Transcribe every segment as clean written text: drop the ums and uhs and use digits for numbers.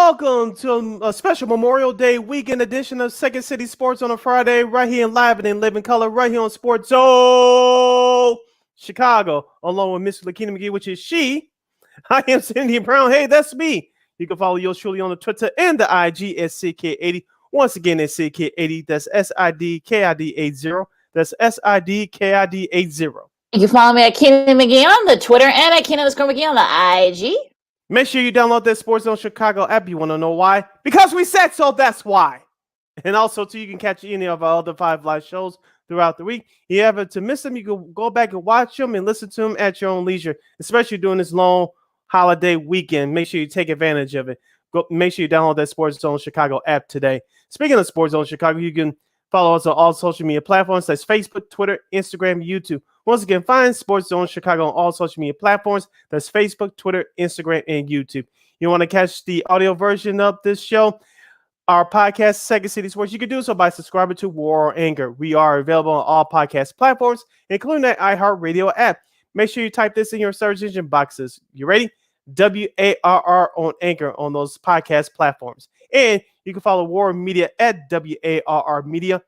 welcome to a special Memorial Day weekend edition of Second City Sports on a Friday, right here in live and in living color, right here on Sports Zone Chicago, along with Miss Lakeena McGee, which is she. I am Cindy Brown. Hey, that's me. You can follow yours truly on the Twitter and the IG at CK80. Once again, it's CK80. That's SIDKID80. That's SIDKID80. You can follow me at Keenan McGee on the Twitter and at Keenan_McGee on the IG. Make sure you download that Sports Zone Chicago app. You want to know why? Because we said so, that's why. And also, too, you can catch any of our other 5 live shows throughout the week. If you ever to miss them, you can go back and watch them and listen to them at your own leisure, especially during this long holiday weekend. Make sure you take advantage of it. Make sure you download that Sports Zone Chicago app today. Speaking of Sports Zone Chicago, you can follow us on all social media platforms. That's Facebook, Twitter, Instagram, YouTube. Once again, find Sports Zone Chicago on all social media platforms. That's Facebook, Twitter, Instagram, and YouTube. You want to catch the audio version of this show, our podcast, Second City Sports, you can do so by subscribing to War or Anger. We are available on all podcast platforms, including that iHeartRadio app. Make sure you type this in your search engine boxes. You ready? WARR on Anchor on those podcast platforms. And you can follow War Media at WARR Media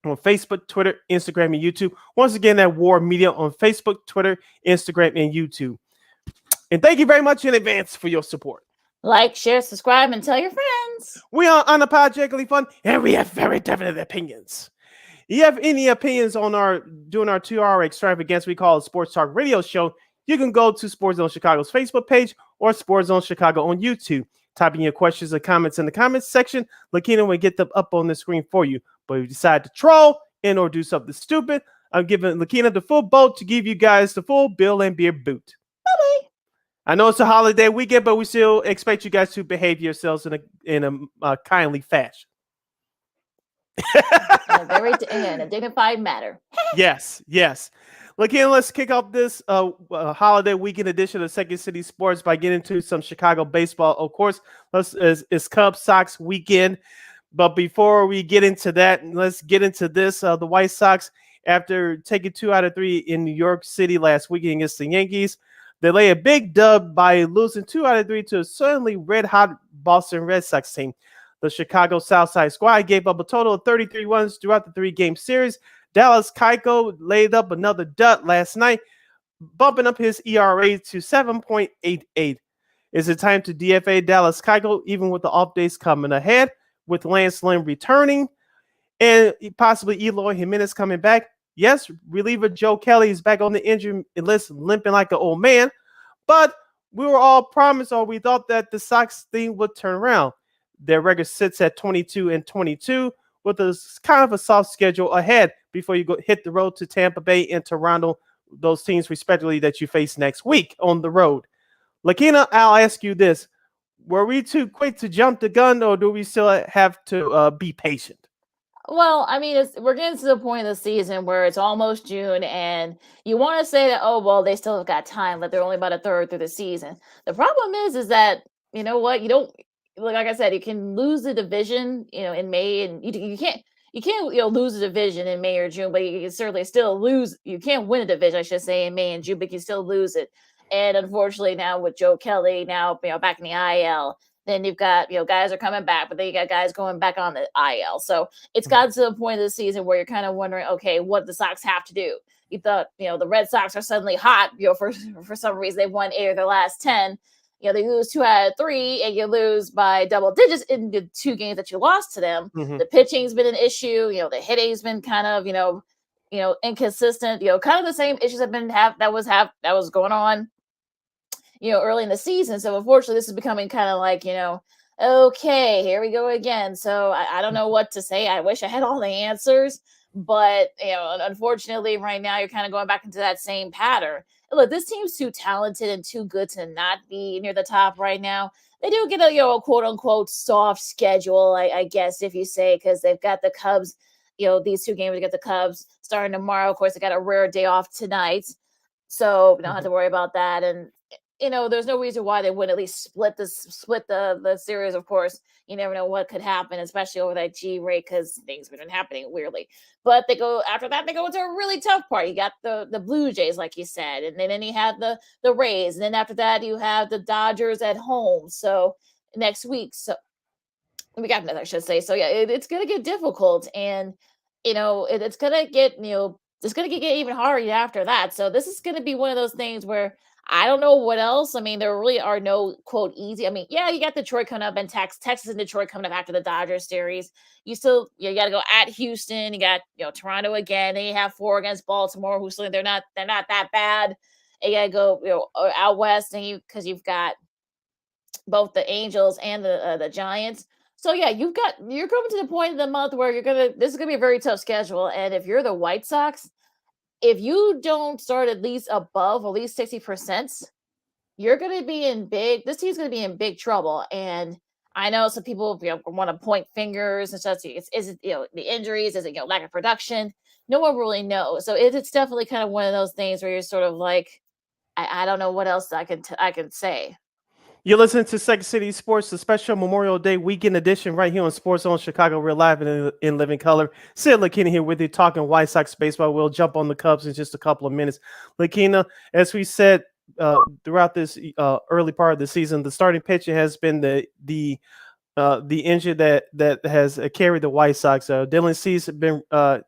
on Facebook, Twitter, Instagram, and YouTube. Once again, that War Media on Facebook, Twitter, Instagram, and YouTube. And thank you very much in advance for your support. Like, share, subscribe, and tell your friends. We are unapologetically fun, and we have very definite opinions. You have any opinions on doing our 2-hour extravaganza we call a Sports Talk Radio Show, you can go to Sports Zone Chicago's Facebook page or Sports Zone Chicago on YouTube. Type in your questions or comments in the comments section. Lakeena will get them up on the screen for you. But if you decide to troll and or do something stupid, I'm giving Lakeena the full boat to give you guys the full bill and beer boot. Bye-bye. I know it's a holiday weekend, but we still expect you guys to behave yourselves in a kindly fashion. in a dignified manner. Yes. Lakeena, let's kick off this holiday weekend edition of Second City Sports by getting into some Chicago baseball. Of course, it's Cubs Sox weekend. But before we get into that, let's get into this. The White Sox, after taking 2 out of 3 in New York City last weekend against the Yankees, they lay a big dub by losing 2 out of 3 to a certainly red-hot Boston Red Sox team. The Chicago Southside squad gave up a total of 33 runs throughout the 3-game series. Dallas Keuchel laid up another dud last night, bumping up his ERA to 7.88. Is it time to DFA Dallas Keuchel, even with the off days coming ahead, with Lance Lynn returning and possibly Eloy Jimenez coming back? Yes, reliever Joe Kelly is back on the injury list, limping like an old man. But we were all promised, or we thought, that the Sox thing would turn around. Their record sits at 22-22 with a kind of a soft schedule ahead before you hit the road to Tampa Bay and Toronto, those teams respectively that you face next week on the road. Lakeena, I'll ask you this. Were we too quick to jump the gun, or do we still have to be patient? Well, I mean, we're getting to the point of the season where it's almost June, and you want to say that, oh, well, they still have got time, but they're only about a third through the season. The problem is that, you know what, you don't, like I said, you can lose the division, in May, and you can't, lose the division in May or June, but you can certainly still lose. You can't win a division, I should say, in May and June, but you can still lose it. And unfortunately, now with Joe Kelly now, back in the IL, then you've got, guys are coming back, but then you got guys going back on the IL. So it's gotten to the point of the season where you're kind of wondering, okay, what the Sox have to do. You thought, the Red Sox are suddenly hot, for some reason. They've won 8 of their last 10. They lose 2 out of 3, and you lose by double digits in the 2 games that you lost to them. Mm-hmm. The pitching's been an issue. The hitting's been kind of, inconsistent. Kind of the same issues that was going on, early in the season. So unfortunately, this is becoming kind of like, okay, here we go again. So I don't know what to say. I wish I had all the answers, but unfortunately, right now you're kind of going back into that same pattern. Look, this team's too talented and too good to not be near the top right now. They do get a quote unquote soft schedule, I guess, if you say, because they've got the Cubs, these 2 games, they got the Cubs starting tomorrow. Of course, they got a rare day off tonight, so we don't have to worry about that. And there's no reason why they wouldn't at least split the series. Of course, you never know what could happen, especially over that G rate, because things have been happening weirdly. But after that, they go into a really tough part. You got the Blue Jays, like you said, and then you have the Rays, and then after that, you have the Dodgers at home. So next week. So we got another, I should say. So yeah, it's gonna get difficult, and it's gonna get it's gonna get even harder after that. So this is gonna be one of those things where I don't know what else. I mean, there really are no quote easy. I mean, yeah, you got Detroit coming up and Texas and Detroit coming up after the Dodgers series. You still you got to go at Houston. You got Toronto again. Then you have 4 against Baltimore, who's still they're not that bad. And you got to go out west, and you've got both the Angels and the Giants. So yeah, you're coming to the point of the month where this is gonna be a very tough schedule. And if you're the White Sox, if you don't start at least above at least 60%, you're gonna be in big. This team's gonna be in big trouble. And I know some people want to point fingers and stuff. Is it the injuries? Is it lack of production? No one really knows. So it's definitely kind of one of those things where you're sort of like, I don't know what else I can say. You're listening to Second City Sports, the special Memorial Day weekend edition right here on Sports Zone Chicago. We're live and in living color. Sid Lakeena here with you talking White Sox baseball. We'll jump on the Cubs in just a couple of minutes. Lakeena, as we said throughout this early part of the season, the starting pitcher has been the injury that has carried the White Sox. Dylan Cease been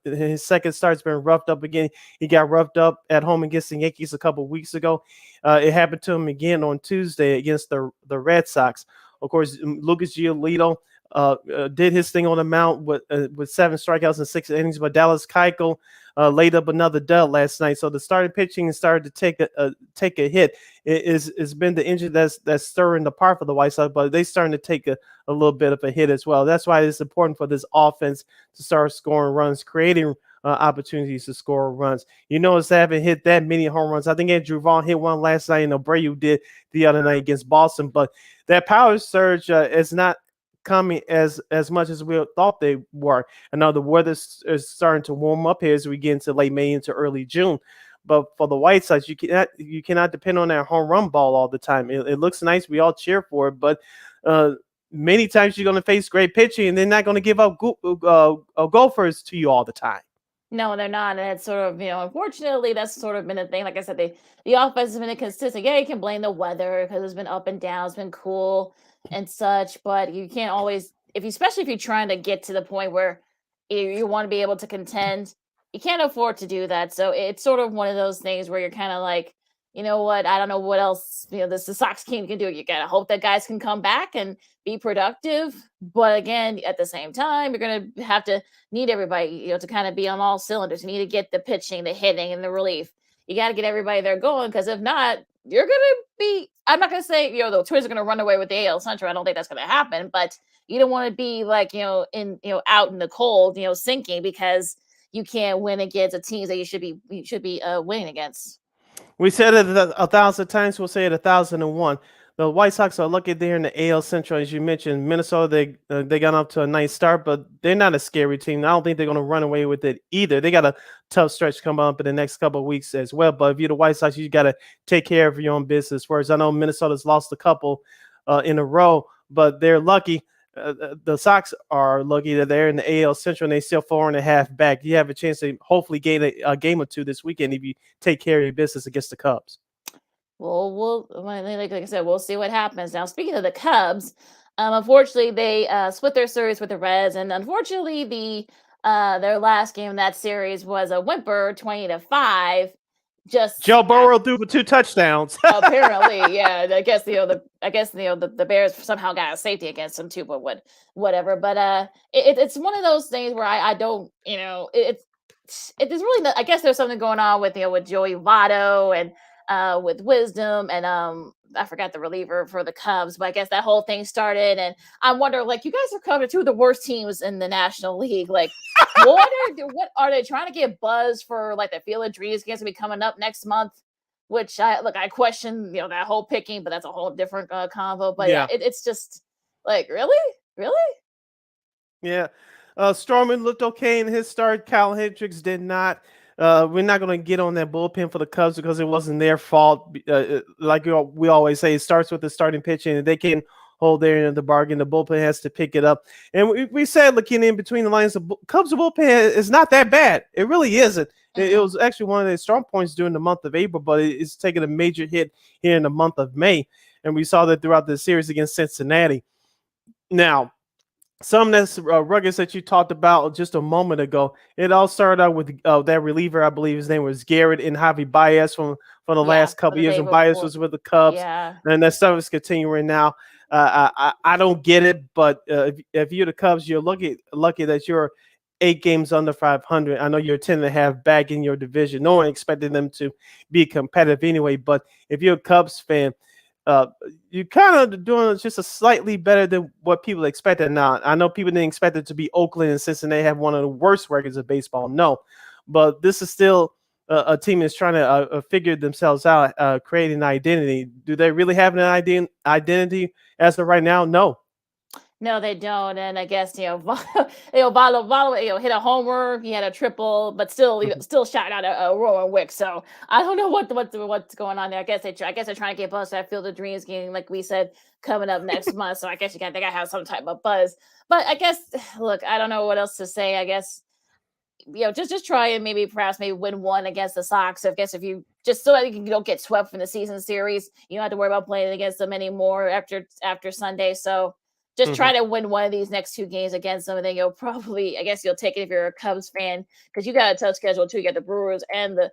his second start's been roughed up again. He got roughed up at home against the Yankees a couple of weeks ago. It happened to him again on Tuesday against the Red Sox. Of course, Lucas Giolito did his thing on the mound with 7 strikeouts in 6 innings, but Dallas Keuchel laid up another dud last night. So the starting pitching started to take a hit. It's been the injury that's stirring the pot for the White Sox, but they starting to take a little bit of a hit as well. That's why it's important for this offense to start scoring runs, creating opportunities to score runs. They haven't hit that many home runs. I think Andrew Vaughn hit one last night, and Abreu did the other night against Boston. But that power surge is not coming as much as we thought they were. I know the weather is starting to warm up here as we get into late May into early June. But for the White Sox, you cannot depend on that home run ball all the time. It looks nice. We all cheer for it, but many times you're going to face great pitching, and they're not going to give up gophers to you all the time. No, they're not. And it's sort of, unfortunately, that's sort of been a thing. Like I said, the offense has been inconsistent. Yeah, you can blame the weather because it's been up and down, it's been cool and such, but you can't always, especially if you're trying to get to the point where you want to be able to contend, you can't afford to do that. So it's sort of one of those things where you're kind of like, you know what, I don't know what else, the Sox team can do. You got to hope that guys can come back and be productive. But again, at the same time, you're going to have to need everybody, to kind of be on all cylinders. You need to get the pitching, the hitting, and the relief. You got to get everybody there going, because if not, you're going to be, I'm not going to say, the Twins are going to run away with the AL Central. I don't think that's going to happen, but you don't want to be like, out in the cold, sinking because you can't win against the teams that you should be winning against. We said it 1,000 times. We'll say it 1,001. The White Sox are lucky they're in the AL Central, as you mentioned. Minnesota, they got off to a nice start, but they're not a scary team. I don't think they're going to run away with it either. They got a tough stretch coming up in the next couple of weeks as well. But if you're the White Sox, you got to take care of your own business first. I know Minnesota's lost a couple in a row, but they're lucky. The Sox are lucky that they're in the AL Central and they still 4.5 back. You have a chance to hopefully gain a game or two this weekend if you take care of your business against the Cubs. Well, like I said, we'll see what happens. Now, speaking of the Cubs, unfortunately, they split their series with the Reds, and unfortunately, their last game in that series was a whimper, 20-5. Just Joe Burrow threw for 2 touchdowns. Apparently, yeah. I guess the Bears somehow got a safety against them too, but whatever. But it's one of those things where I don't, it's really not, I guess there's something going on with with Joey Votto and with Wisdom and I forgot the reliever for the Cubs, but I guess that whole thing started, and I wonder, like, you guys are coming 2 of the worst teams in the National League. Like, what are they trying to get buzz for? Like, the Field of Dreams game's gonna be coming up next month, which I question, that whole picking, but that's a whole different convo. But yeah, it's just like, really. Yeah, Stroman looked okay in his start. Kyle Hendricks did not. We're not going to get on that bullpen for the Cubs because it wasn't their fault. Like we always say, it starts with the starting pitching, and they can hold their end of the bargain. The bullpen has to pick it up. And we said, looking in between the lines, the Cubs bullpen is not that bad. It really isn't. Mm-hmm. It was actually one of their strong points during the month of April, but it's taken a major hit here in the month of May. And we saw that throughout the series against Cincinnati. Now, some of this ruggeds that you talked about just a moment ago, it all started out with that reliever. I believe his name was Garrett and Javi Baez from the Yeah, last for couple the years day when Baez before. was with the Cubs, Yeah. and that stuff is continuing now. I don't get it, but if you're the Cubs, you're lucky that you're 8 games under 500. I know you're 10.5 back in your division. No one expected them to be competitive anyway. But if you're a Cubs fan, uh, you kind of doing just a slightly better than what people expected. Now, I know people didn't expect it to be Oakland and Cincinnati have one of the worst records of baseball. No, but this is still a team that's trying to figure themselves out, create an identity. Do they really have an identity as of right now? No. No, they don't. And I guess Valo, hit a homer. He had a triple, but still, Mhm. still shot out a Rowan Wick. So I don't know what's going on there. I guess they're trying to get buzz that Field of Dreams game, like we said, coming up next month. So I guess they gotta have some type of buzz. But I guess, look, I don't know what else to say. I guess just try and perhaps win one against the Sox. I guess if you just so that you don't get swept from the season series, you don't have to worry about playing against them anymore after Sunday. So just Mhm. try to win one of these next two games against them, and then you'll probably, I guess, you'll take it if you're a Cubs fan because you got a tough schedule too. You got the Brewers and the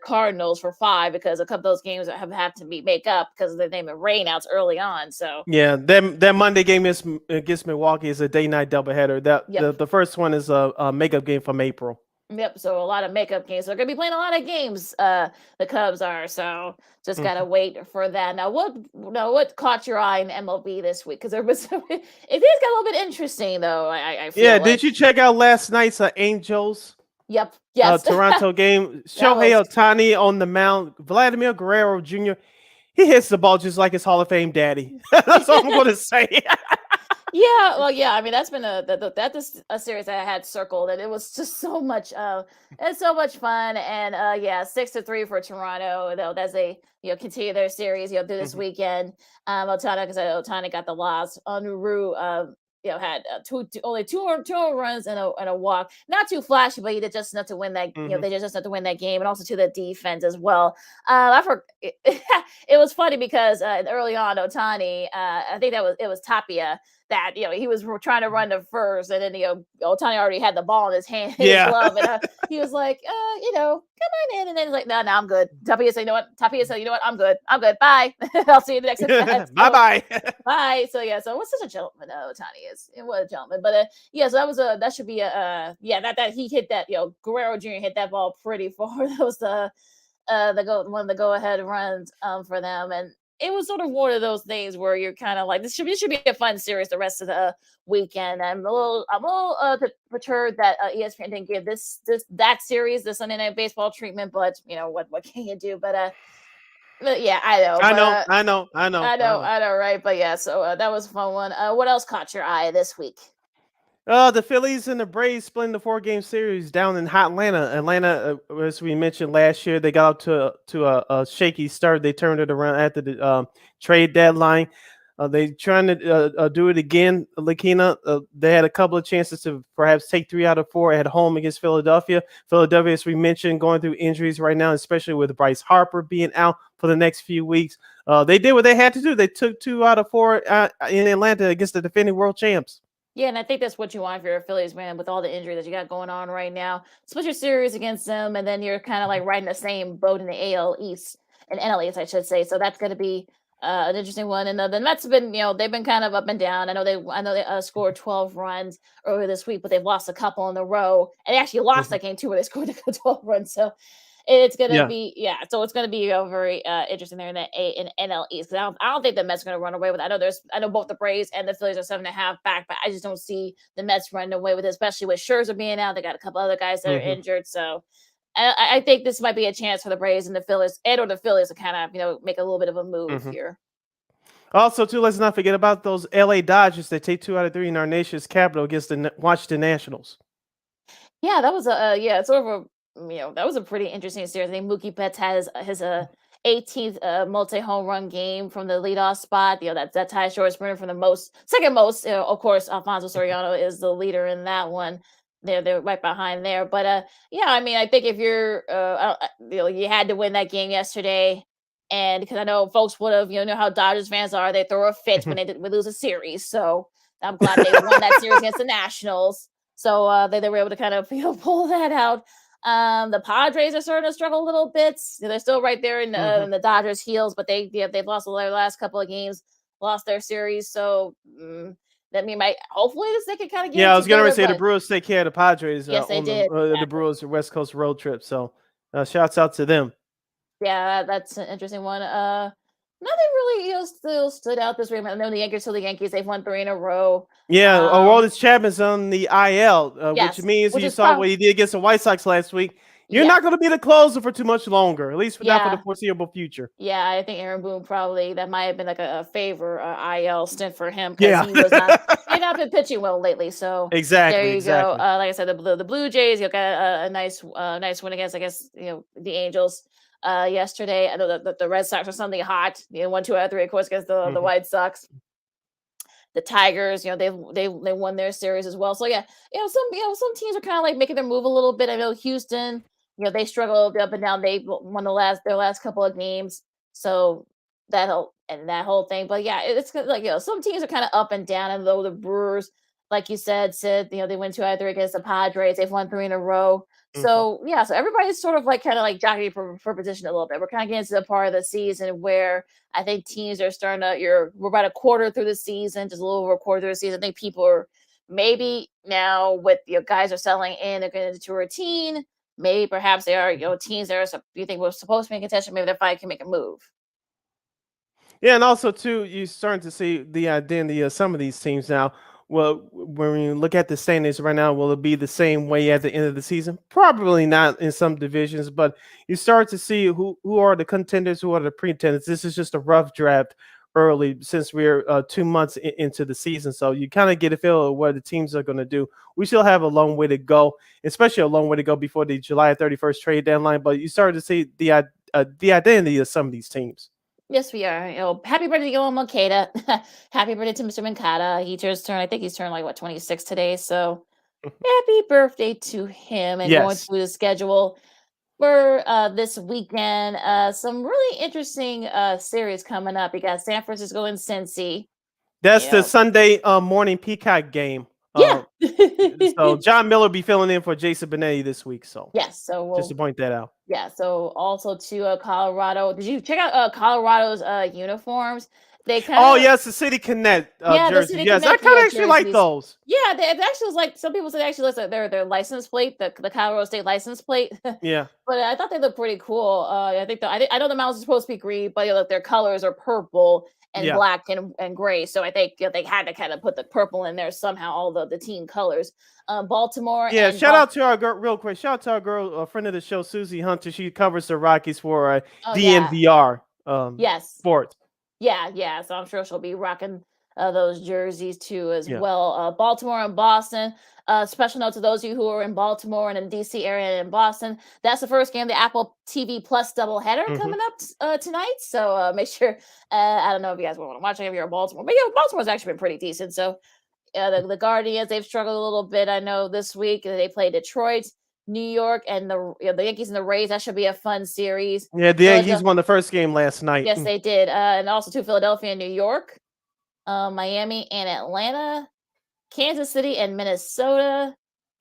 Cardinals for 5 because a couple of those games have had to be make up because of the name of rainouts early on. So Yeah, that Monday game is against Milwaukee is a day night doubleheader. That yep. the first one is a makeup game from April. Yep. So a lot of makeup games. So they're gonna be playing a lot of games. The Cubs are. So just gotta Mhm. wait for that. What caught your eye in MLB this week? Because there was it did get a little bit interesting though. I Yeah, feel did like. you check out last night's Angels Yep. Yes. Toronto game? That Shohei was. Ohtani on the mound. Vladimir Guerrero Jr. He hits the ball just like his Hall of Fame daddy. That's all I'm going to say. Yeah, well, yeah. I mean, that's been that's a series that I had circled, and it was just so much. It's so much fun, and yeah, 6-3 for Toronto. Though that's a continue their series through this Mhm. weekend. Otani, because Otani got the loss. Unruh, had only two home runs and a walk. Not too flashy, but he did just enough to win that. Mhm. They did just enough to win that game, and also to the defense as well. I forgot. It was funny because early on, Otani, I think it was Tapia that he was trying to run to first, and then Otani already had the ball in his hand, in his Yeah. glove, and he was like, come on in, and then he's like, no, I'm good. Tapia said, you know what, I'm good, bye. I'll see you the next at bat. Bye So bye. bye. So yeah, so it was such a gentleman. Otani is it was a gentleman, but yeah, so that should be a yeah that he hit that Guerrero Jr. hit that ball pretty far. That was one of the go ahead runs for them, and it was sort of one of those things where you're kind of like this should be a fun series the rest of the weekend. I'm a little perturbed that ESPN didn't give that series the Sunday Night Baseball treatment, but what can you do? But yeah, I know, I but know. I know. I know. I know. I know, right? But yeah, so that was a fun one. What else caught your eye this week? The Phillies and the Braves splitting the 4-game series down in hot Atlanta. Atlanta, as we mentioned last year, they got out to a shaky start. They turned it around after the trade deadline. They trying to do it again, Lakeena. They had a couple of chances to perhaps take 3 out of 4 at home against Philadelphia. Philadelphia, as we mentioned, going through injuries right now, especially with Bryce Harper being out for the next few weeks. They did what they had to do. They took 2 out of 4 in Atlanta against the defending world champs. Yeah, and I think that's what you want if you're a Phillies man with all the injury that you got going on right now. Split your series against them, and then you're kind of like riding the same boat in the AL East and NL East, I should say. So that's going to be an interesting one. And the Mets have been, they've been kind of up and down. I know they scored 12 runs earlier this week, but they've lost a couple in a row, and they actually lost Mhm. that game too, where they scored 12 runs. So it's gonna Yeah. be so it's gonna be very interesting there in the NL East. I don't think the Mets are gonna run away with it. I know both the Braves and the Phillies are 7.5 back, but I just don't see the Mets running away with it, especially with Scherzer being out. They got a couple other guys that are Mhm. injured, so I think this might be a chance for the Braves and the Phillies or the Phillies to kind of make a little bit of a move Mhm. here. Also, too, let's not forget about those LA Dodgers that take 2 out of 3 in our nation's capital against the Washington Nationals. Yeah, that was sort of that was a pretty interesting series. I think Mookie Betts has his 18th multi-home run game from the leadoff spot. That ties George Springer for the second most. Of course, Alfonso Soriano is the leader in that one. They're right behind there. But yeah, I mean, I think if you're you had to win that game yesterday, and because I know folks would have know how Dodgers fans are, they throw a fit when we lose a series. So I'm glad they won that series against the Nationals. So they were able to kind of pull that out. The Padres are starting to struggle a little bit. They're still right there in the Dodgers' heels, but they've lost their last couple of games, lost their series. So that hopefully they can kind of get. Yeah, it I was going to together, say the Brewers take care of the Padres yes, they on did. the Brewers West Coast road trip. So shouts out to them. Yeah, that's an interesting one. Nothing really still stood out this week. I know the Yankees, they've won 3 in a row. Yeah, Aroldis Chapman's on the IL, Yes, which means which you is saw what he did against the White Sox last week. You're not going to be the closer for too much longer, at least not for the foreseeable future. Yeah, I think Aaron Boone that might have been like a favor IL stint for him Yeah. he had not been pitching well lately. So Exactly. there you go. Like I said, the Blue Jays, got a nice win against, I guess, the Angels yesterday. I know that the Red Sox are something hot. 1, 2 out of 3, of course, against the White Sox. The Tigers, they won their series as well. So yeah, some teams are kind of like making their move a little bit. I know Houston, they struggled up and down. They won their last couple of games. So that whole thing. But yeah, it's like, some teams are kind of up and down. And though the Brewers, like you said, they went 2 out of 3 against the Padres. They've won 3 in a row. So yeah, so everybody's sort of like kind of like jockeying for position a little bit. We're kind of getting to the part of the season where I think teams are starting to. We're about a quarter through the season, just a little over a quarter through the season. I think people are maybe now with guys are settling in, they're getting into a routine. Maybe perhaps they are teams that are you think we're supposed to be in contention. Maybe they finally can make a move. Yeah, and also too, you're starting to see the identity of some of these teams now. Well, when you look at the standings right now, will it be the same way at the end of the season? Probably not in some divisions, but you start to see who are the contenders, who are the pretenders. This is just a rough draft early since we're 2 months into the season, so you kind of get a feel of what the teams are going to do. We still have a long way to go, especially a long way to go before the July 31st trade deadline. But you start to see the identity of some of these teams. Yes, we are. Happy birthday to Yoel Moncada. Happy birthday to Mr. Moncada. I think he's turned like 26 today. So happy birthday to him. And going Yes. through the schedule for this weekend, some really interesting series coming up. You got San Francisco and Cincy. That's the Sunday morning Peacock game. Yeah. So John Miller be filling in for Jason Benetti this week. So yes, so just to point that out. Yeah. So also to Colorado. Did you check out Colorado's uniforms? They kind of yes, the City Connect the jersey. City Yes, I Connect, kind of actually like those. Yeah, it actually was like some people said actually looks like their license plate, the Colorado State license plate. Yeah. But I thought they looked pretty cool. I think I know the mountains are supposed to be green, but their colors are purple and black and gray. So I think they had to kind of put the purple in there somehow, all the team colors. Baltimore. Yeah, shout out to our girl, real quick. Shout out to our girl, a friend of the show, Susie Hunter. She covers the Rockies for DNVR Sports. Yeah. So I'm sure she'll be rocking those jerseys too as well. Baltimore and Boston. Special note to those of you who are in Baltimore and in DC area and in Boston. That's the first game, the Apple TV Plus doubleheader coming up tonight. So make sure. I don't know if you guys want to watch it if you're in Baltimore, but Baltimore's actually been pretty decent. So the Guardians, they've struggled a little bit. I know this week they play Detroit, New York, and the Yankees and the Rays. That should be a fun series. Yeah, the Yankees won the first game last night. Yes, they did. And also to Philadelphia and New York, Miami and Atlanta, Kansas City and Minnesota,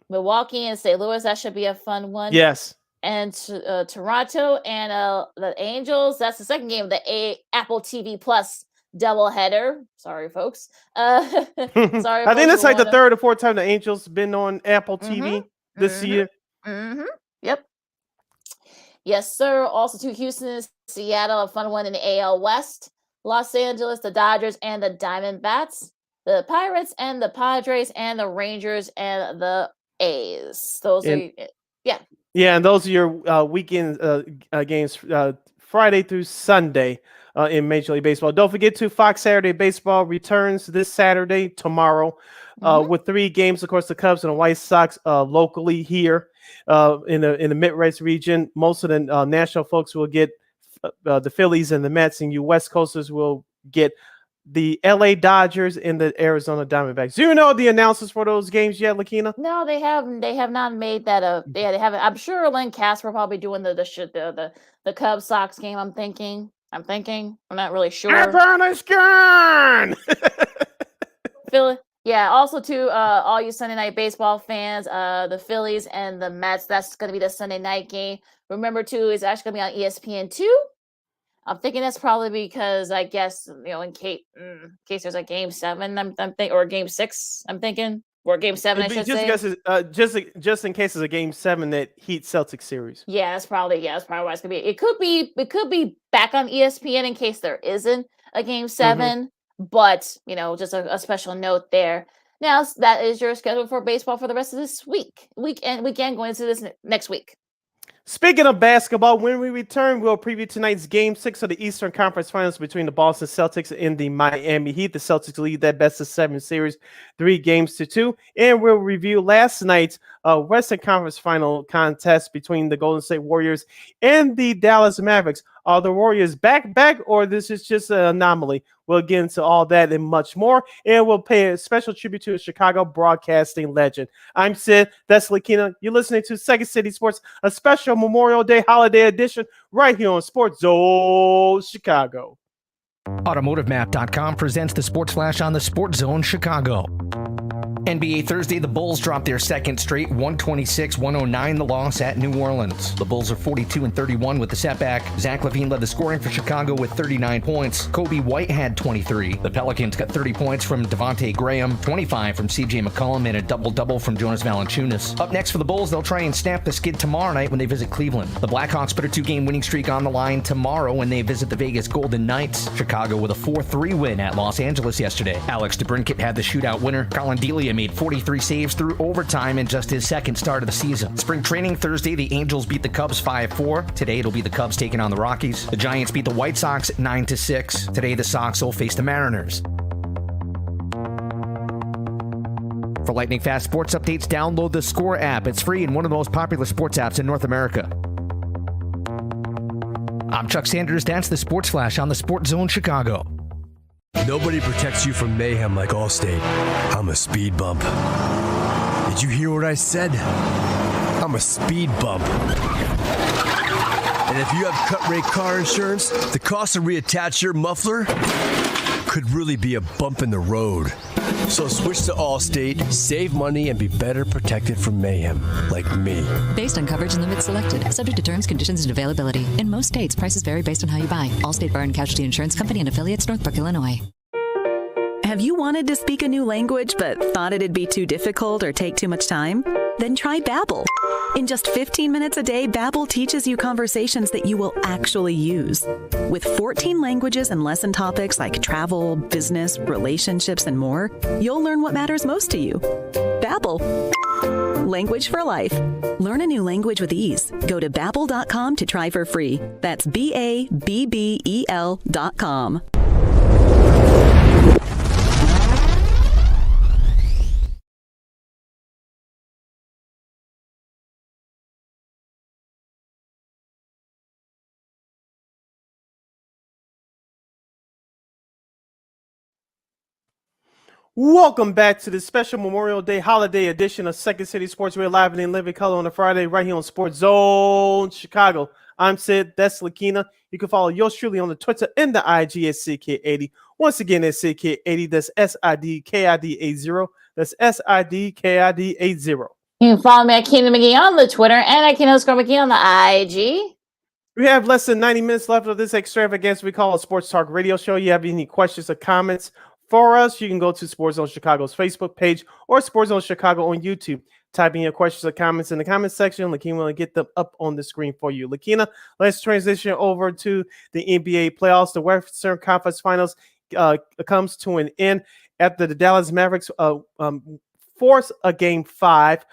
Milwaukee and St. Louis. That should be a fun one. Yes. And Toronto and the Angels. That's the second game of the Apple TV Plus doubleheader. Sorry, folks. Sorry. I think that's like the third or fourth time the Angels been on Apple TV this year. Yep. Yes, sir. Also to Houston, Seattle, a fun one in the AL West. Los Angeles, the Dodgers and the Diamondbacks, the Pirates and the Padres and the Rangers and the A's. Yeah, and those are your weekend games, Friday through Sunday in Major League Baseball. Don't forget to Fox Saturday Baseball returns this Saturday, tomorrow, with 3 games. Of course, the Cubs and the White Sox locally here in the Midwest region. Most of the national folks will get the Phillies and the Mets, and you West Coasters will get the LA Dodgers and the Arizona Diamondbacks. Do you know the announcers for those games yet, Lakeena? No, they haven't. They have not made that up. They haven't. I'm sure Len Casper probably doing the Cubs Sox game. I'm thinking. I'm not really sure. Gun! Philly. Yeah, also to all you Sunday night baseball fans, the Phillies and the Mets, that's going to be the Sunday night game. Remember, too, it's actually going to be on ESPN2. I'm thinking that's probably because I guess, in case there's a game 7, I'm thinking, or game 6, I'm thinking, or game 7, I It'd be should just say. because just in case it's a game 7 that Heat Celtics series. Yeah, that's probably why it's gonna be. It could be back on ESPN in case there isn't a game 7, but just a special note there. Now that is your schedule for baseball for the rest of this weekend going into this next week. Speaking of basketball, when we return, we'll preview tonight's Game 6 of the Eastern Conference Finals between the Boston Celtics and the Miami Heat. The Celtics lead that best-of-7 series 3-2, and we'll review last night's Western Conference Final contest between the Golden State Warriors and the Dallas Mavericks. Are the Warriors back, or this is just an anomaly? We'll get into all that and much more, and we'll pay a special tribute to a Chicago broadcasting legend. I'm Sid, that's Lakeena. You're listening to Second City Sports, a special Memorial Day holiday edition right here on Sports Zone Chicago. AutomotiveMap.com presents the Sports Flash on the Sports Zone Chicago. NBA Thursday, the Bulls dropped their second straight 126-109 the loss at New Orleans. The Bulls are 42-31 with the setback. Zach LaVine led the scoring for Chicago with 39 points. Kobe White had 23. The Pelicans got 30 points from Devontae Graham, 25 from CJ McCollum, and a double-double from Jonas Valanciunas. Up next for the Bulls, they'll try and snap the skid tomorrow night when they visit Cleveland. The Blackhawks put a 2-game winning streak on the line tomorrow when they visit the Vegas Golden Knights. Chicago with a 4-3 win at Los Angeles yesterday. Alex DeBrincat had the shootout winner. Colin Delia made 43 saves through overtime in just his second start of the season. Spring training Thursday, the Angels beat the Cubs 5-4. Today, it'll be the Cubs taking on the Rockies. The Giants beat the White Sox 9-6. Today, the Sox will face the Mariners. For lightning fast sports updates, download the Score app. It's free and one of the most popular sports apps in North America. I'm Chuck Sanders. That's the Sports Flash on the Sports Zone Chicago. Nobody protects you from mayhem like Allstate. I'm a speed bump. Did you hear what I said? I'm a speed bump. And if you have cut-rate car insurance, the cost to reattach your muffler could really be a bump in the road. So switch to Allstate, save money, and be better protected from mayhem, like me. Based on coverage and limits selected, subject to terms, conditions, and availability. In most states, prices vary based on how you buy. Allstate Bar and Casualty Insurance Company and affiliates, Northbrook, Illinois. Have you wanted to speak a new language but thought it'd be too difficult or take too much time? Then try Babbel. In just 15 minutes a day, Babbel teaches you conversations that you will actually use. With 14 languages and lesson topics like travel, business, relationships, and more, you'll learn what matters most to you. Babbel. Language for life. Learn a new language with ease. Go to Babbel.com to try for free. That's BABBEL.com. Welcome back to the special Memorial Day holiday edition of Second City Sports. We're live and in living color on a Friday right here on Sports Zone Chicago. I'm Sid, that's Lakeena. You can follow yours truly on the Twitter and the IG at CK80. Once again, it's CK80. That's SIDKID80. That's SIDKID80. You can follow me at Keenan McGee on the Twitter and at Keenan_McGee on the IG. We have less than 90 minutes left of this extravaganza we call a sports talk radio show. You have any questions or comments for us, you can go to Sports Zone Chicago's Facebook page or Sports Zone Chicago on YouTube. Type in your questions or comments in the comment section. Lakeena will get them up on the screen for you. Lakeena, let's transition over to the NBA playoffs. The Western Conference Finals comes to an end after the Dallas Mavericks force a Game 5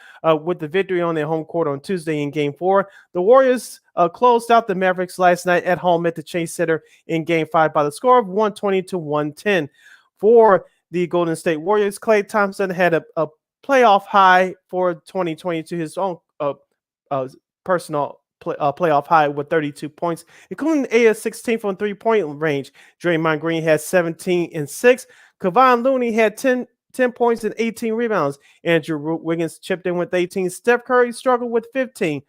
with the victory on their home court on Tuesday in Game 4. The Warriors closed out the Mavericks last night at home at the Chase Center in Game 5 by the score of 120-110. For the Golden State Warriors, Klay Thompson had a playoff high for 2022, his own personal playoff high with 32 points, including 8 of 16 from three-point range. Draymond Green had 17 and 6. Kevon Looney had 10 points and 18 rebounds. Andrew Wiggins chipped in with 18. Steph Curry struggled with 15.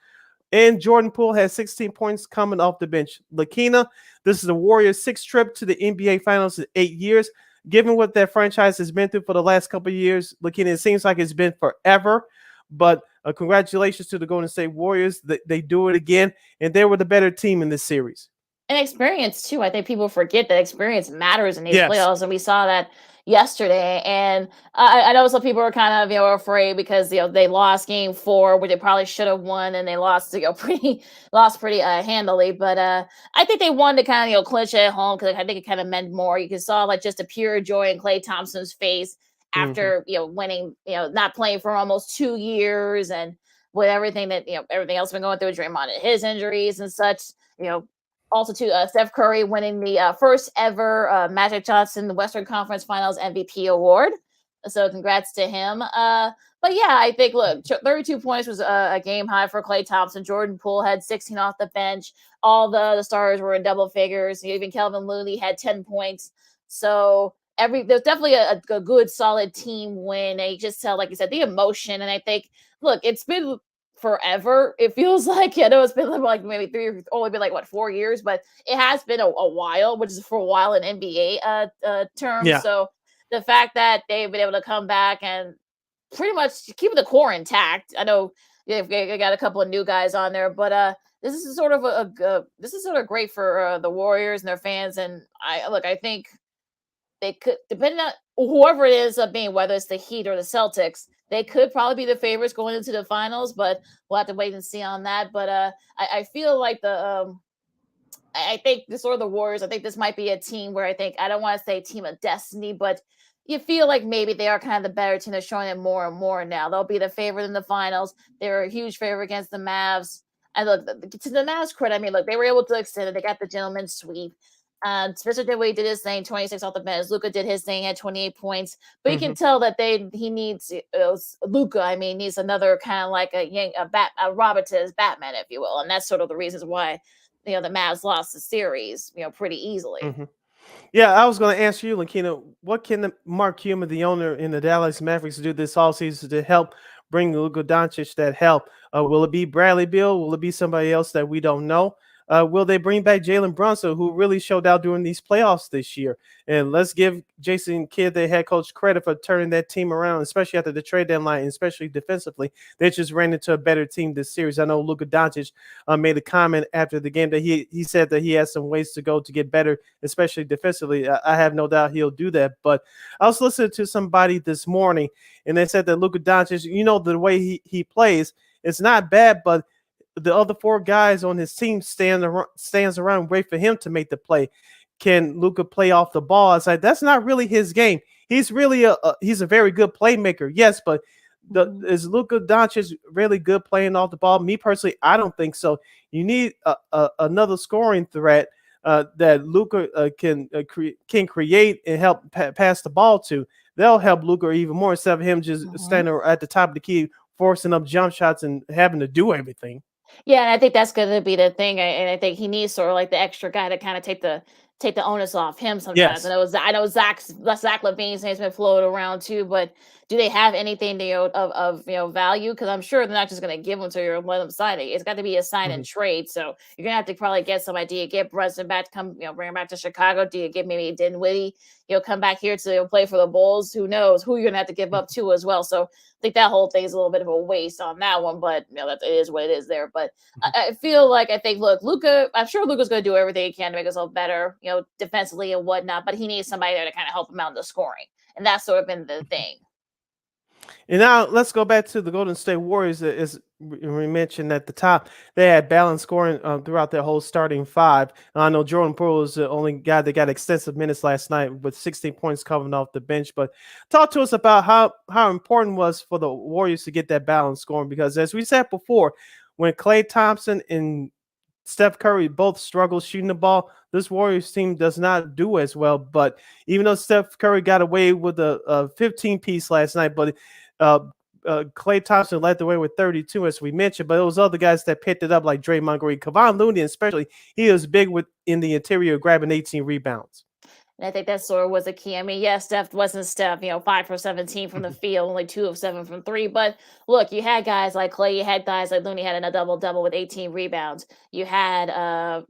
And Jordan Poole has 16 points coming off the bench. Lakeena, this is the Warriors' 6th trip to the NBA Finals in 8 years. given what that franchise has been through for the last couple of years, looking, it seems like it's been forever. But congratulations to the Golden State Warriors. They do it again, and they were the better team in this series. And experience too. I think people forget that experience matters in these Yes. playoffs, and we saw that yesterday. And I know some people are kind of afraid because they lost Game 4, which they probably should have won, and they lost pretty handily. But I think they wanted to kind of clinch it at home because I think it kind of meant more. You can saw like just a pure joy in Klay Thompson's face after winning, not playing for almost 2 years, and with everything that everything else been going through, Draymond and his injuries and such. Also to Steph Curry winning the first ever Magic Johnson Western Conference Finals MVP award. So congrats to him. But yeah, I think, look, 32 points was a game high for Klay Thompson. Jordan Poole had 16 off the bench. All the stars were in double figures. Even Kelvin Looney had 10 points. So there's definitely a good, solid team win. And you just tell, like you said, the emotion. And I think, look, it's been forever. It feels like, it's been like maybe only been like 4 years, but it has been a while, which is for a while in NBA terms. Yeah. So the fact that they've been able to come back and pretty much keep the core intact. I know they got a couple of new guys on there, but this is sort of great for the Warriors and their fans. And I think they could, depending on whoever it is being, whether it's the Heat or the Celtics, they could probably be the favorites going into the finals, but we'll have to wait and see on that. But I feel like I think this sort of the Warriors, I think this might be a team where I don't want to say team of destiny, but you feel like maybe they are kind of the better team. They're showing it more and more now. They'll be the favorite in the finals. They're a huge favorite against the Mavs. And look, to the Mavs credit, I mean, look, they were able to extend it. They got the gentleman's sweep. Spencer Dinwiddie did his thing, 26 off the bench. Luka did his thing, had 28 points. But you can tell that he needs Luka. I mean, needs another kind of like a Robert to his Batman, if you will. And that's sort of the reasons why the Mavs lost the series, pretty easily. Mm-hmm. Yeah, I was going to ask you, Lakeena, what can Mark Cuban, the owner in the Dallas Mavericks, do this offseason to help bring Luka Doncic that help? Will it be Bradley Beal? Will it be somebody else that we don't know? Will they bring back Jalen Brunson, who really showed out during these playoffs this year? And let's give Jason Kidd, the head coach, credit for turning that team around, especially after the trade deadline, and especially defensively. They just ran into a better team this series. I know Luka Doncic made a comment after the game that he said that he has some ways to go to get better, especially defensively. I have no doubt he'll do that. But I was listening to somebody this morning, and they said that Luka Doncic, the way he plays, it's not bad, but the other 4 guys on his team stands around, wait for him to make the play. Can Luka play off the ball? It's like, that's not really his game. He's really he's a very good playmaker, yes, but is Luka Doncic really good playing off the ball? Me personally, I don't think so. You need another scoring threat that Luka can create and help pass the ball to. They'll help Luka even more instead of him just standing at the top of the key, forcing up jump shots and having to do everything. Yeah, and I think that's going to be the thing, and I think he needs sort of like the extra guy to kind of take the onus off him sometimes. Yes. I know Zach LaVine's name's been floated around too, but do they have anything of value? Because I'm sure they're not just going to give them to you and let them sign it. It's got to be a sign and trade. So you're gonna have to probably get somebody. Do you get Brunson back to come, bring him back to Chicago? Do you get maybe Dinwiddie, come back here to play for the Bulls? Who knows who you're gonna have to give up to as well. So I think that whole thing is a little bit of a waste on that one, but that it is what it is there. But I feel like look, Luka, I'm sure Luka's going to do everything he can to make himself better, defensively and whatnot. But he needs somebody there to kind of help him out in the scoring, and that's sort of been the thing. And now let's go back to the Golden State Warriors. As we mentioned at the top, they had balanced scoring throughout their whole starting 5. And I know Jordan Poole was the only guy that got extensive minutes last night with 16 points coming off the bench. But talk to us about how important it was for the Warriors to get that balanced scoring, because as we said before, when Klay Thompson and Steph Curry both struggle shooting the ball, this Warriors team does not do as well. But even though Steph Curry got away with a 15-piece last night, but Klay Thompson led the way with 32, as we mentioned. But it was other guys that picked it up, like Draymond Green, Kevon Looney, especially. He was big in the interior, grabbing 18 rebounds. And I think that sort of was the key. I mean, yes, Steph wasn't Steph, 5 for 17 from the field, only 2 of 7 from 3. But look, you had guys like Clay, you had guys like Looney had a double-double with 18 rebounds. You had,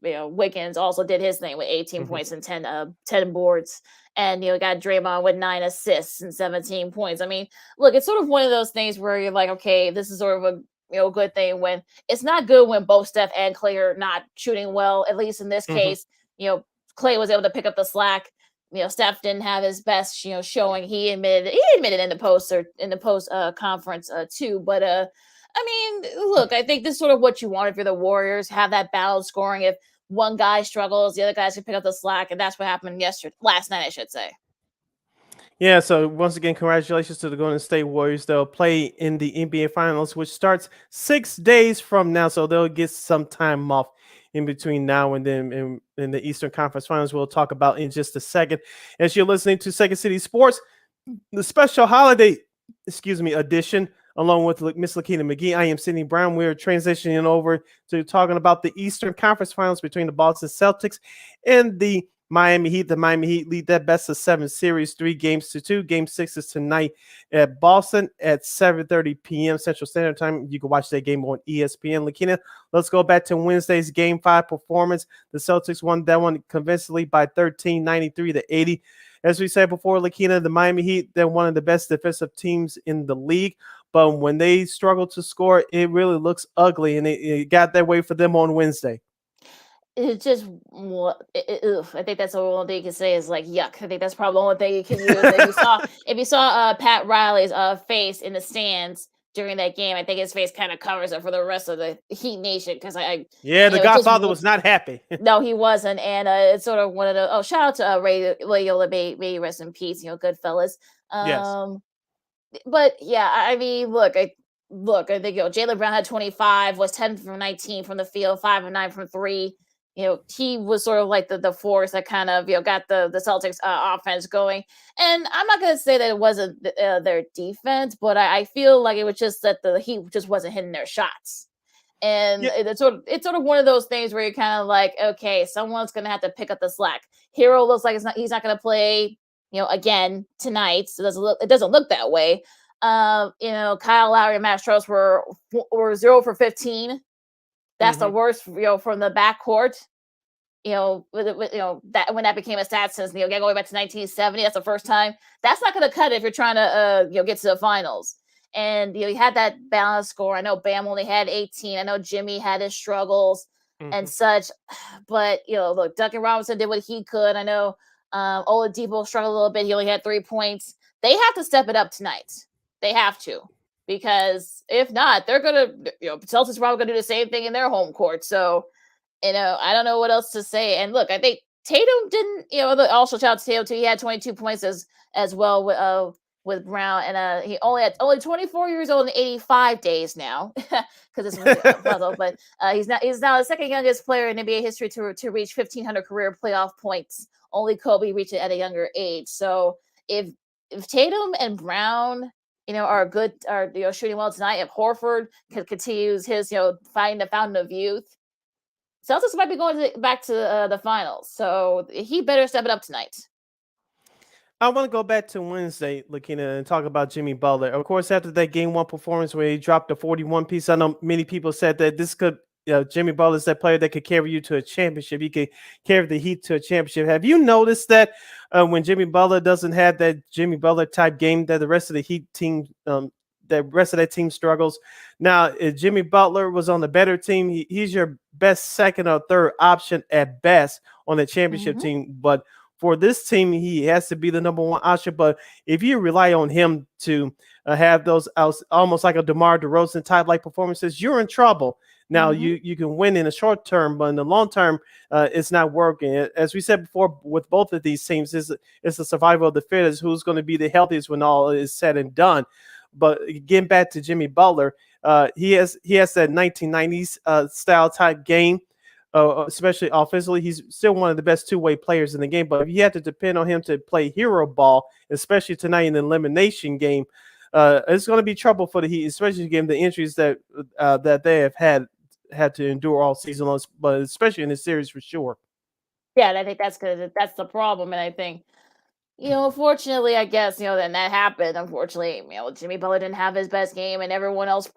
Wiggins also did his thing with 18 points and 10 boards. And, got Draymond with 9 assists and 17 points. I mean, look, it's sort of one of those things where you're like, okay, this is sort of a good thing when it's not good when both Steph and Clay are not shooting well. At least in this case, Clay was able to pick up the slack. Steph didn't have his best, showing. He admitted in the post conference too. But I mean, look, I think this is sort of what you want if you're the Warriors, have that balanced scoring. If one guy struggles, the other guys can pick up the slack, and that's what happened last night, I should say. Yeah, so once again, congratulations to the Golden State Warriors. They'll play in the NBA Finals, which starts 6 days from now, so they'll get some time off in between now and then in the Eastern Conference Finals. We'll talk about in just a second. As you're listening to Second City Sports, the special holiday, edition, along with Miss Lakeena McGee. I am Sydney Brown. We're transitioning over to talking about the Eastern Conference Finals between the Boston Celtics and the Miami Heat. The Miami Heat lead that best of 7 series, 3-2. Game 6 is tonight at Boston at 7:30 p.m. Central Standard Time. You can watch that game on ESPN. Lakeena, let's go back to Wednesday's Game 5 performance. The Celtics won that one convincingly by 13, 93-80. As we said before, Lakeena, the Miami Heat, they're one of the best defensive teams in the league. But when they struggle to score, it really looks ugly, and it got that way for them on Wednesday. It's just, I think that's the only thing you can say is like yuck. I think that's probably the only thing you can use. If you saw Pat Riley's face in the stands during that game, I think his face kind of covers it for the rest of the Heat Nation because the Godfather was not happy. No, he wasn't, and it's sort of one of the. Oh, shout out to Ray Loyola, may rest in peace. Good fellas. Yes. But yeah, I mean, look, I think Jaylen Brown had 25, was 10 from 19 from the field, 5 of 9 from 3. He was sort of like the force that kind of got the Celtics offense going. And I'm not going to say that it wasn't their defense, but I feel like it was just that the Heat just wasn't hitting their shots. And it's sort of one of those things where you're kind of like, okay, someone's going to have to pick up the slack. Hero looks like he's not going to play, again tonight. So it doesn't look that way. Kyle Lowry and Matt Strauss were 0 for 15. That's the worst, from the backcourt. That when that became a stat since going back to 1970, that's the first time. That's not going to cut it if you're trying to get to the finals. And you had that balanced score. I know Bam only had 18. I know Jimmy had his struggles and such, but look, Duncan Robinson did what he could. I know Oladipo struggled a little bit. He only had 3 points. They have to step it up tonight. They have to. Because if not, they're gonna, Celtics are probably gonna do the same thing in their home court. So, I don't know what else to say. And look, I think Tatum didn't, also shout out to Tatum too. He had 22 points as well with Brown, and he only 24 years old and 85 days now, because it's a puzzle. But he's now the second youngest player in NBA history to reach 1,500 career playoff points. Only Kobe reached it at a younger age. So if Tatum and Brown are shooting well tonight, if Horford continues his, finding the fountain of youth, Celtics might be going back to the finals. So he better step it up tonight. I want to go back to Wednesday, Lakeena, and talk about Jimmy Butler. Of course, after that Game 1 performance where he dropped the 41 piece, I know many people said that this could, Jimmy Butler is that player that could carry you to a championship. He could carry the Heat to a championship. Have you noticed that when Jimmy Butler doesn't have that Jimmy Butler type game, that the rest of the Heat team, that team struggles? Now, if Jimmy Butler was on the better team, he's your best second or third option at best on the championship team. But for this team, he has to be the number one option. But if you rely on him to have those almost like a DeMar DeRozan type like performances, you're in trouble. Now, you can win in the short term, but in the long term, it's not working. As we said before, with both of these teams, it's the survival of the fittest, who's going to be the healthiest when all is said and done. But getting back to Jimmy Butler, he has that 1990s style type game, especially offensively. He's still one of the best two-way players in the game. But if you have to depend on him to play hero ball, especially tonight in the elimination game, it's going to be trouble for the Heat, especially given the injuries that they have had to endure all season long, but especially in this series for sure. Yeah, and I think that's because that's the problem. And I think, unfortunately, I guess, then that happened. Unfortunately, Jimmy Butler didn't have his best game and everyone else.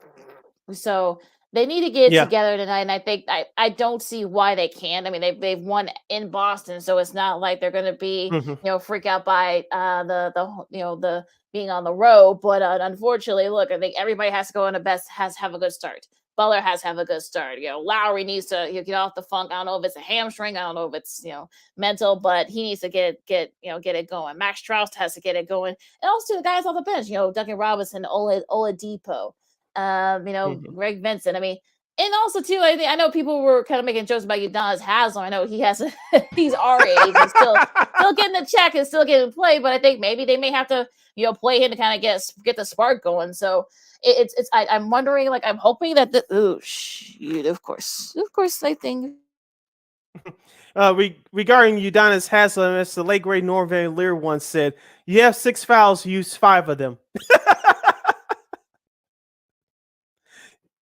So they need to get it Yeah. together tonight. And I think I don't see why they can't. I mean, they've won in Boston, so it's not like they're going to be, Mhm. freak out by the being on the road. But unfortunately, look, I think everybody has to go in has to have a good start. Butler has to have a good start. Lowry needs to get off the funk. I don't know if it's a hamstring. I don't know if it's mental, but he needs to get it going. Max Strauss has to get it going, and also the guys on the bench. Duncan Robinson, Oladipo, Mhm. Greg Vincent. I mean, and also too, I know people were kind of making jokes about Udonis Haslem. I know he has he's our age and still getting the check and still getting play, but I think maybe they may have to play him to kind of get the spark going. So I'm wondering, like, I'm hoping that of course I think Regarding Udonis Haslem, as the late great Norm Van Leer once said, "You have 6 fouls, use 5 of them."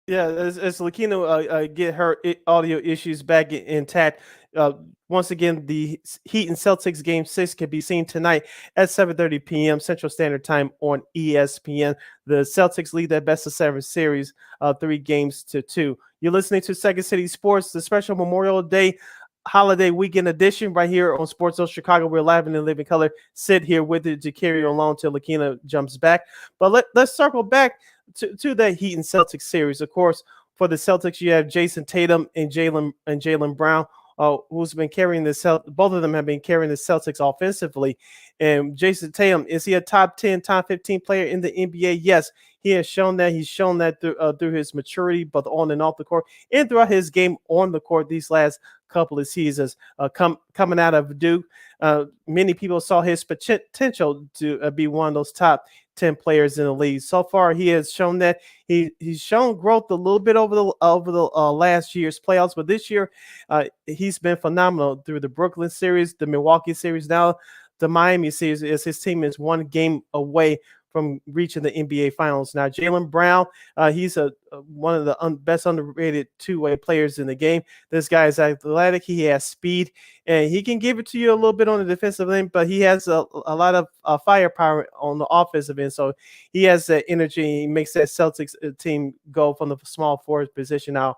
Yeah, as Lakeena get her audio issues back intact. Uh, Once again, the Heat and Celtics game 6 can be seen tonight at 7:30 p.m. Central Standard Time on ESPN. The Celtics lead that best of 7 series, 3-2. You're listening to Second City Sports, the special Memorial Day holiday weekend edition right here on Sports Zone Chicago. We're live in living color. Sit here with it to carry along till Lakeena jumps back. But let's circle back to that Heat and Celtics series. Of course, for the Celtics, you have Jason Tatum and Jaylen Brown, who's been carrying both of them have been carrying the Celtics offensively. And Jason Tatum, is he a top 10, top 15 player in the NBA? Yes, he has shown that. He's shown that through his maturity, both on and off the court, and throughout his game on the court these last couple of seasons. Coming out of Duke, many people saw his potential to be one of those top 10 players in the league. So far, he has shown that he's shown growth a little bit over the last year's playoffs, but this year he's been phenomenal through the Brooklyn series, the Milwaukee series, now the Miami series, as his team is one game away from reaching the NBA Finals. Now, Jaylen Brown, he's one of the best underrated two-way players in the game. This guy is athletic. He has speed, and he can give it to you a little bit on the defensive end, but he has a lot of firepower on the offensive end. So he has that energy. He makes that Celtics team go from the small forward position. Now,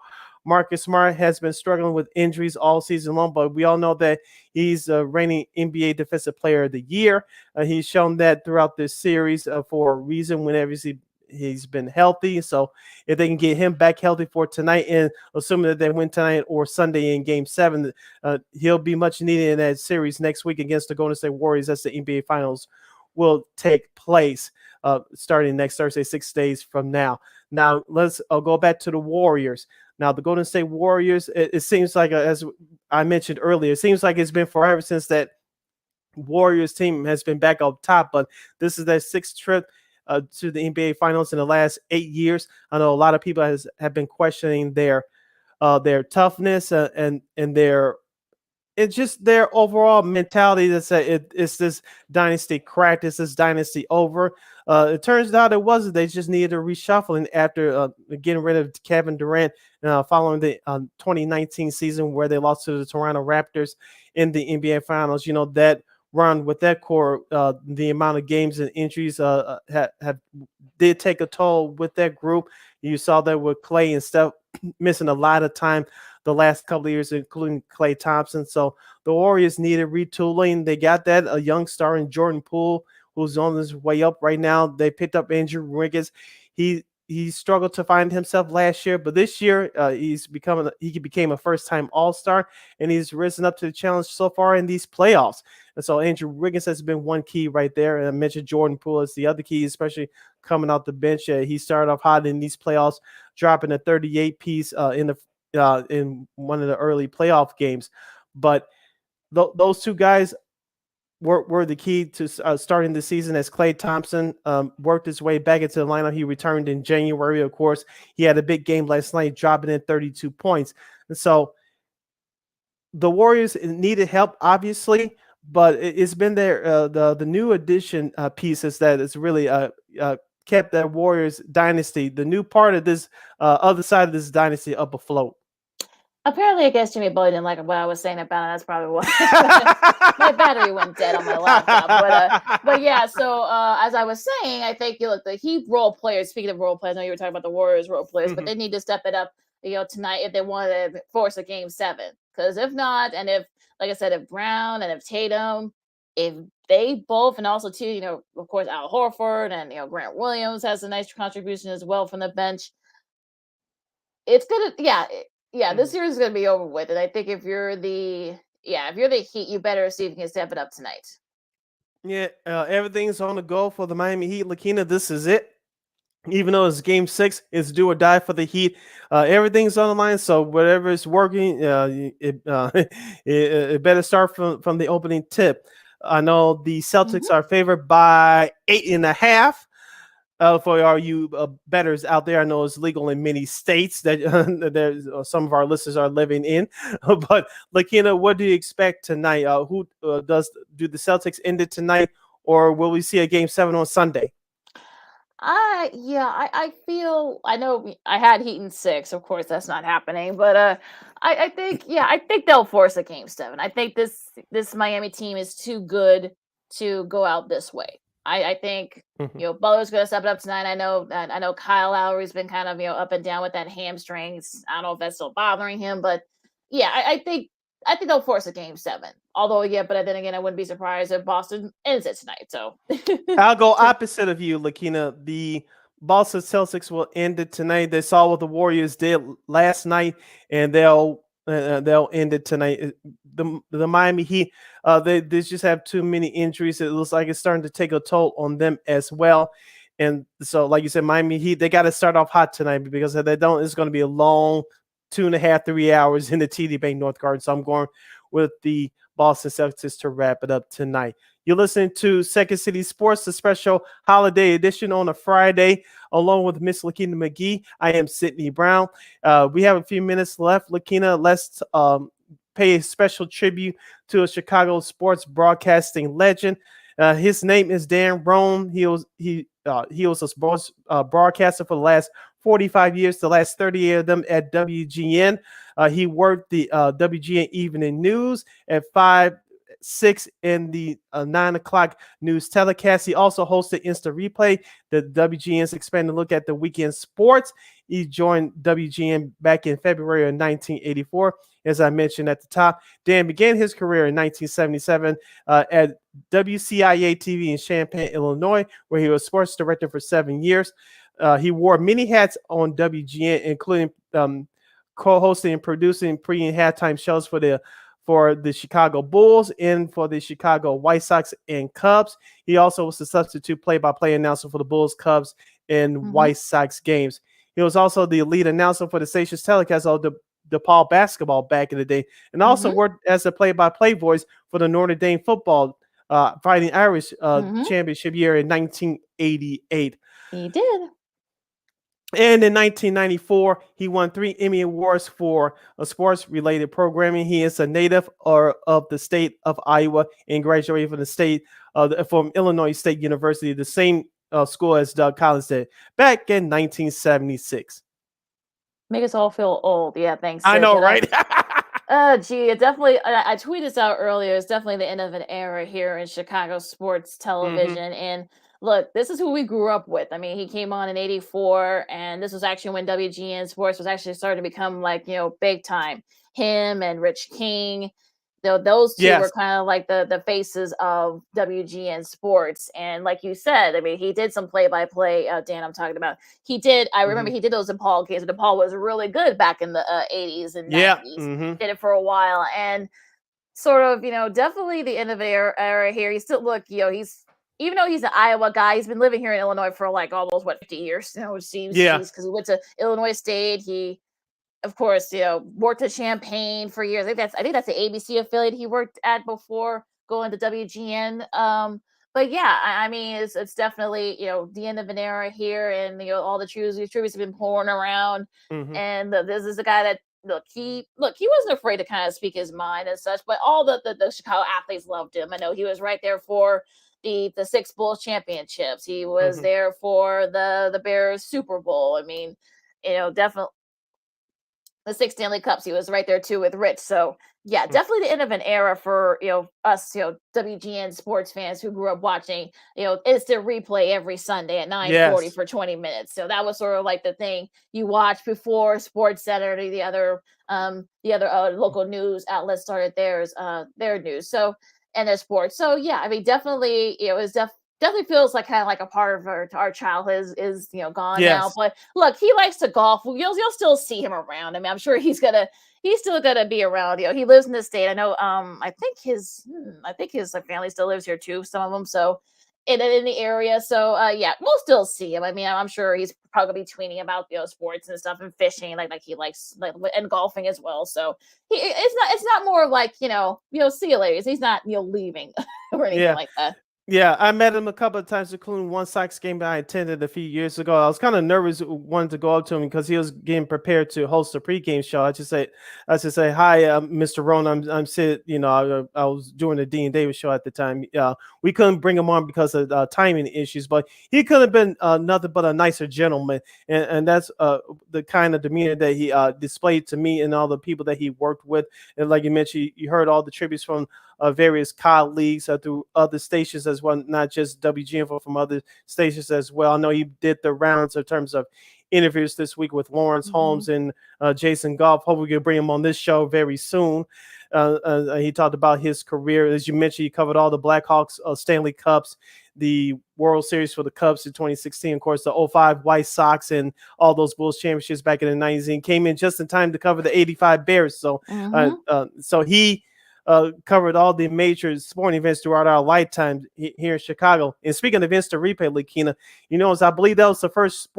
Marcus Smart has been struggling with injuries all season long, but we all know that he's a reigning NBA Defensive Player of the Year. He's shown that throughout this series for a reason whenever he's been healthy. So if they can get him back healthy for tonight, and assuming that they win tonight or Sunday in Game 7, he'll be much needed in that series next week against the Golden State Warriors. That's the NBA Finals will take place starting next Thursday, 6 days from now. Now, let's go back to the Warriors. Now, the Golden State Warriors, it seems like, as I mentioned earlier, it seems like it's been forever since that Warriors team has been back up top, but this is their 6th trip to the NBA Finals in the last 8 years. I know a lot of people have been questioning their toughness and their it's just their overall mentality that it's this dynasty cracked, it's this dynasty over. It turns out it wasn't. They just needed a reshuffling after getting rid of Kevin Durant following the 2019 season where they lost to the Toronto Raptors in the NBA Finals. You know, that run with that core, the amount of games and injuries did take a toll with that group. You saw that with Clay and Steph missing a lot of time the last couple of years, including Klay Thompson. So the Warriors needed retooling. They got that a young star in Jordan Poole, who's on his way up right now. They picked up Andrew Wiggins. He struggled to find himself last year, but this year he became a first-time All-Star, and he's risen up to the challenge so far in these playoffs. And so Andrew Wiggins has been one key right there. And I mentioned Jordan Poole as the other key, especially coming out the bench. He started off hot in these playoffs, dropping a 38 piece in one of the early playoff games. But those two guys were the key to starting the season, as Klay Thompson worked his way back into the lineup. He returned in January, of course. He had a big game last night, dropping in 32 points. And so the Warriors needed help, obviously, but it's been the new addition pieces that has really kept that Warriors dynasty, the new part of this other side of this dynasty, up afloat. Apparently, I guess Jimmy Butler didn't like what I was saying about it. That's probably why my battery went dead on my laptop. But yeah. So as I was saying, I think the Heat role players. Speaking of role players, I know you were talking about the Warriors role players, but they need to step it up. Tonight if they want to force a game 7. Because if not, and if like I said, if Brown and if Tatum, if they both, and also too, of course Al Horford and Grant Williams has a nice contribution as well from the bench. It's gonna, yeah. This year is gonna be over with, and I think if you're the Heat, you better see if you can step it up tonight. Yeah, everything's on the go for the Miami Heat. Lakeena, this is it. Even though it's game 6, it's do or die for the Heat. Everything's on the line, so whatever is working, it better start from the opening tip. I know the Celtics are favored by 8.5. For all you bettors out there, I know it's legal in many states that there's some of our listeners are living in. But Lakeena, what do you expect tonight? Do the Celtics end it tonight, or will we see a game 7 on Sunday? I feel I know I had Heat in 6. Of course, that's not happening. But I think they'll force a game 7. I think this Miami team is too good to go out this way. I think Butler's going to step it up tonight. I know Kyle Lowry's been kind of up and down with that hamstrings. I don't know if that's still bothering him, but yeah, I think they'll force a game 7. Although, but then again, I wouldn't be surprised if Boston ends it tonight. So I'll go opposite of you, Lakeena. The Boston Celtics will end it tonight. They saw what the Warriors did last night, and they'll end it tonight. The Miami Heat, they just have too many injuries. It looks like it's starting to take a toll on them as well. And so, like you said, Miami Heat, they got to start off hot tonight, because if they don't, it's going to be a long 2.5, 3 hours in the TD Bank North Garden. So I'm going with the Boston Celtics to wrap it up tonight. You're listening to Second City Sports, the special holiday edition on a Friday, along with Miss Lakeena McGee. I am Sydney Brown. We have a few minutes left. Lakeena, let's pay a special tribute to a Chicago sports broadcasting legend. His name is Dan Roan. He was a sports broadcaster for the last 45 years, the last 38 of them at WGN. He worked the WGN Evening News at 5, 6 in the 9 o'clock news telecast. He also hosted Instant Replay, the WGN's expanded look at the weekend sports. He joined WGN back in February of 1984. As I mentioned at the top, Dan began his career in 1977 at WCIA TV in Champaign, Illinois, where he was sports director for 7 years. He wore many hats on WGN, including co-hosting and producing pre- and halftime shows for the Chicago Bulls and for the Chicago White Sox and Cubs. He also was the substitute play-by-play announcer for the Bulls, Cubs, and White Sox games. He was also the lead announcer for the station's telecast of the DePaul basketball back in the day, and also worked as a play-by-play voice for the Notre Dame football Fighting Irish championship year in 1988. He did. And in 1994, he won 3 Emmy Awards for sports-related programming. He is a native of the state of Iowa and graduated from Illinois State University, the same school as Doug Collins did, back in 1976. Make us all feel old. Yeah, thanks. I know, right? It definitely. I tweeted this out earlier. It's definitely the end of an era here in Chicago sports television. And look, this is who we grew up with. I mean, he came on in '84, and this was actually when WGN Sports was actually starting to become big time. Him and Rich King, those two were kind of like the faces of WGN Sports. And like you said, I mean, he did some play-by-play. Dan, I'm talking about. He did. I remember he did those DePaul games. DePaul was really good back in the '80s and '90s. Did it for a while, and sort of, definitely the end of the era here. He still even though he's an Iowa guy, he's been living here in Illinois for like almost 50 years now, it seems. Because he went to Illinois State. He, of course, worked at Champaign for years. I think that's the ABC affiliate he worked at before going to WGN. But yeah, I mean, it's definitely the end of an era here, and all the tributes have been pouring around. And this is a guy that he wasn't afraid to kind of speak his mind and such. But all the Chicago athletes loved him. I know he was right there for the 6 Bulls championships. He was there for the Bears Super Bowl. I mean, definitely. the 6 Stanley Cups. He was right there too with Rich. So yeah, definitely the end of an era for, us, WGN sports fans who grew up watching, instant replay every Sunday at 9:40 Yes. for 20 minutes. So that was sort of like the thing you watch before Sports Center or the other local news outlets started their news. So, and their sports. So yeah, I mean, definitely, it's definitely feels like kind of like a part of our childhood is gone now. Yes. But look, he likes to golf. You'll still see him around. I mean, I'm sure he's still gonna be around. He lives in the state. I know. I think his family still lives here too. Some of them. So in the area. So yeah, we'll still see him. I mean, I'm sure he's probably gonna be tweeting about sports and stuff and fishing like he likes and golfing as well. So it's not more like see you later. He's not leaving or anything like that. Yeah, I met him a couple of times, including one Sox game that I attended a few years ago. I was kind of nervous, wanted to go up to him because he was getting prepared to host a pregame show. I just say, "Hi, Mr. Rohn. I'm Sid. I was doing the Dean Davis show at the time. We couldn't bring him on because of timing issues, but he could have been nothing but a nicer gentleman, and that's the kind of demeanor that he displayed to me and all the people that he worked with. And like you mentioned, you heard all the tributes from various colleagues through other stations as well, not just WGN, but from other stations as well. I know he did the rounds in terms of interviews this week with Lawrence Holmes and Jason Goff. Hopefully we can bring him on this show very soon. He talked about his career. As you mentioned, he covered all the Blackhawks Stanley Cups, the World Series for the Cubs in 2016, of course, the 05 White Sox, and all those Bulls championships back in the 90s. And came in just in time to cover the 85 Bears. So, so he covered all the major sporting events throughout our lifetime here in Chicago. And speaking of instant replay, Lakeena, I believe that was the first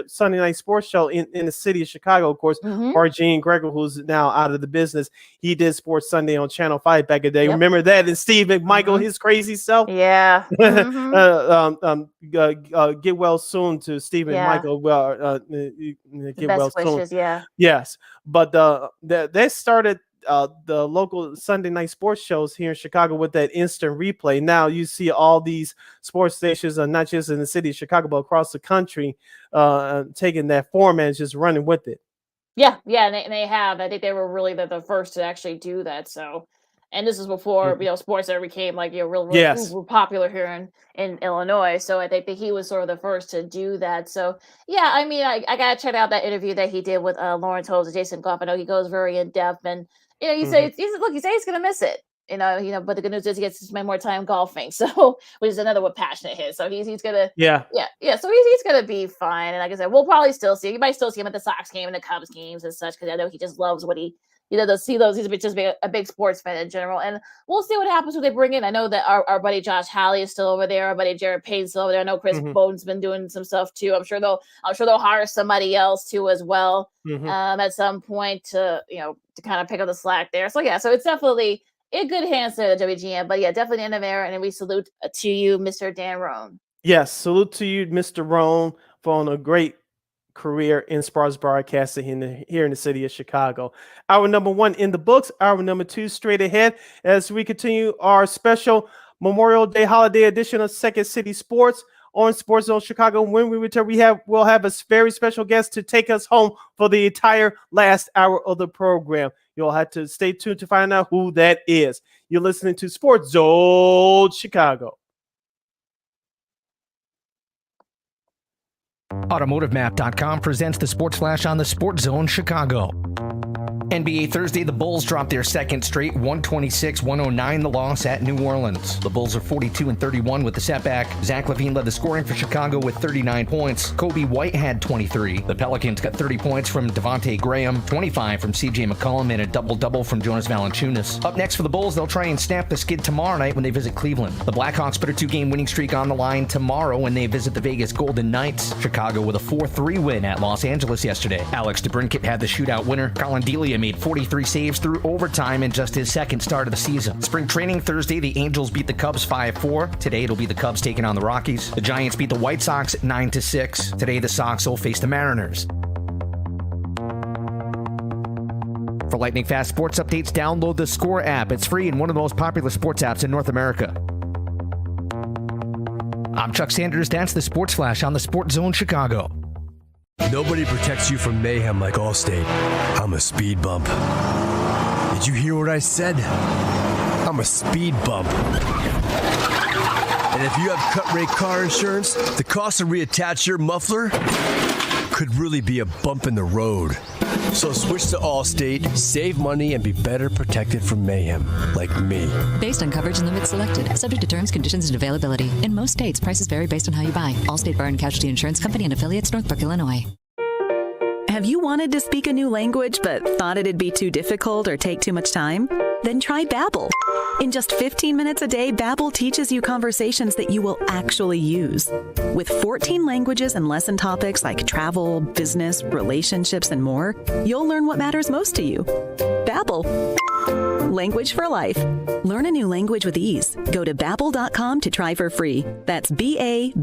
Sunday night sports show in the city of Chicago. Of course, Gene Greger, who's now out of the business, he did Sports Sunday on Channel 5 back in the day. Yep. Remember that? And Steve McMichael, his crazy self. Yeah. Get well soon to Steve McMichael. Get well wishes, soon. Yeah. Yes, but they started the local Sunday night sports shows here in Chicago with that instant replay. Now you see all these sports stations, not just in the city of Chicago, but across the country, taking that format and just running with it. Yeah, and they have. I think they were really the first to actually do that. So, and this is before Sports Center became real popular here in Illinois. So I think that he was sort of the first to do that. So yeah, I mean, I gotta check out that interview that he did with Lawrence Holmes and Jason Goff. I know he goes very in depth, and you say he's gonna miss it. But the good news is he gets to spend more time golfing. So, which is another passion of his. So he's gonna So he's gonna be fine. And like I said, we'll probably still see. You might still see him at the Sox game and the Cubs games and such, because I know he just loves what he to see those. He's just a big sports fan in general. And we'll see what happens when they bring in. I know that our buddy Josh Halley is still over there. Our buddy Jared Payne's still over there. I know Chris Bowden's been doing some stuff too. I'm sure they'll hire somebody else too as well at some point to kind of pick up the slack there. So yeah, so it's definitely in good hands there at WGN. But yeah, definitely in the era. And we salute to you, Mr. Dan Rohn. Yes, salute to you, Mr. Rohn, for a great career in sports broadcasting here in the city of Chicago. Hour number 1 in the books. Hour number 2 straight ahead as we continue our special Memorial Day holiday edition of Second City Sports on Sports Zone Chicago. When we return, we'll have a very special guest to take us home for the entire last hour of the program. You'll have to stay tuned to find out who that is. You're listening to Sports Zone Chicago. AutomotiveMap.com presents the Sports Flash on the Sports Zone Chicago. NBA Thursday, the Bulls dropped their second straight, 126-109, the loss at New Orleans. The Bulls are 42-31 with the setback. Zach LaVine led the scoring for Chicago with 39 points. Kobe White had 23. The Pelicans got 30 points from Devontae Graham, 25 from CJ McCollum, and a double-double from Jonas Valanciunas. Up next for the Bulls, they'll try and snap the skid tomorrow night when they visit Cleveland. The Blackhawks put a 2-game winning streak on the line tomorrow when they visit the Vegas Golden Knights. Chicago with a 4-3 win at Los Angeles yesterday. Alex DeBrincat had the shootout winner. Colin Delia made 43 saves through overtime in just his second start of the season. Spring training Thursday, the Angels beat the Cubs 5-4. Today, it'll be the Cubs taking on the Rockies. The Giants beat the White Sox 9-6. Today, the Sox will face the Mariners. For lightning fast sports updates, download the Score app. It's free and one of the most popular sports apps in North America. I'm Chuck Sanders. That's the Sports Flash on the Sports Zone Chicago. Nobody protects you from mayhem like Allstate. I'm a speed bump. Did you hear what I said? I'm a speed bump. And if you have cut rate car insurance, the cost to reattach your muffler could really be a bump in the road. So switch to Allstate, save money, and be better protected from mayhem, like me. Based on coverage and limits selected, subject to terms, conditions, and availability. In most states, prices vary based on how you buy. Allstate Bar and Casualty Insurance Company and affiliates, Northbrook, Illinois. Have you wanted to speak a new language but thought it'd be too difficult or take too much time? Then try Babbel. In just 15 minutes a day, Babbel teaches you conversations that you will actually use. With 14 languages and lesson topics like travel, business, relationships, and more, you'll learn what matters most to you. Babbel. Language for life. Learn a new language with ease. Go to Babbel.com to try for free. That's BABBEL.com.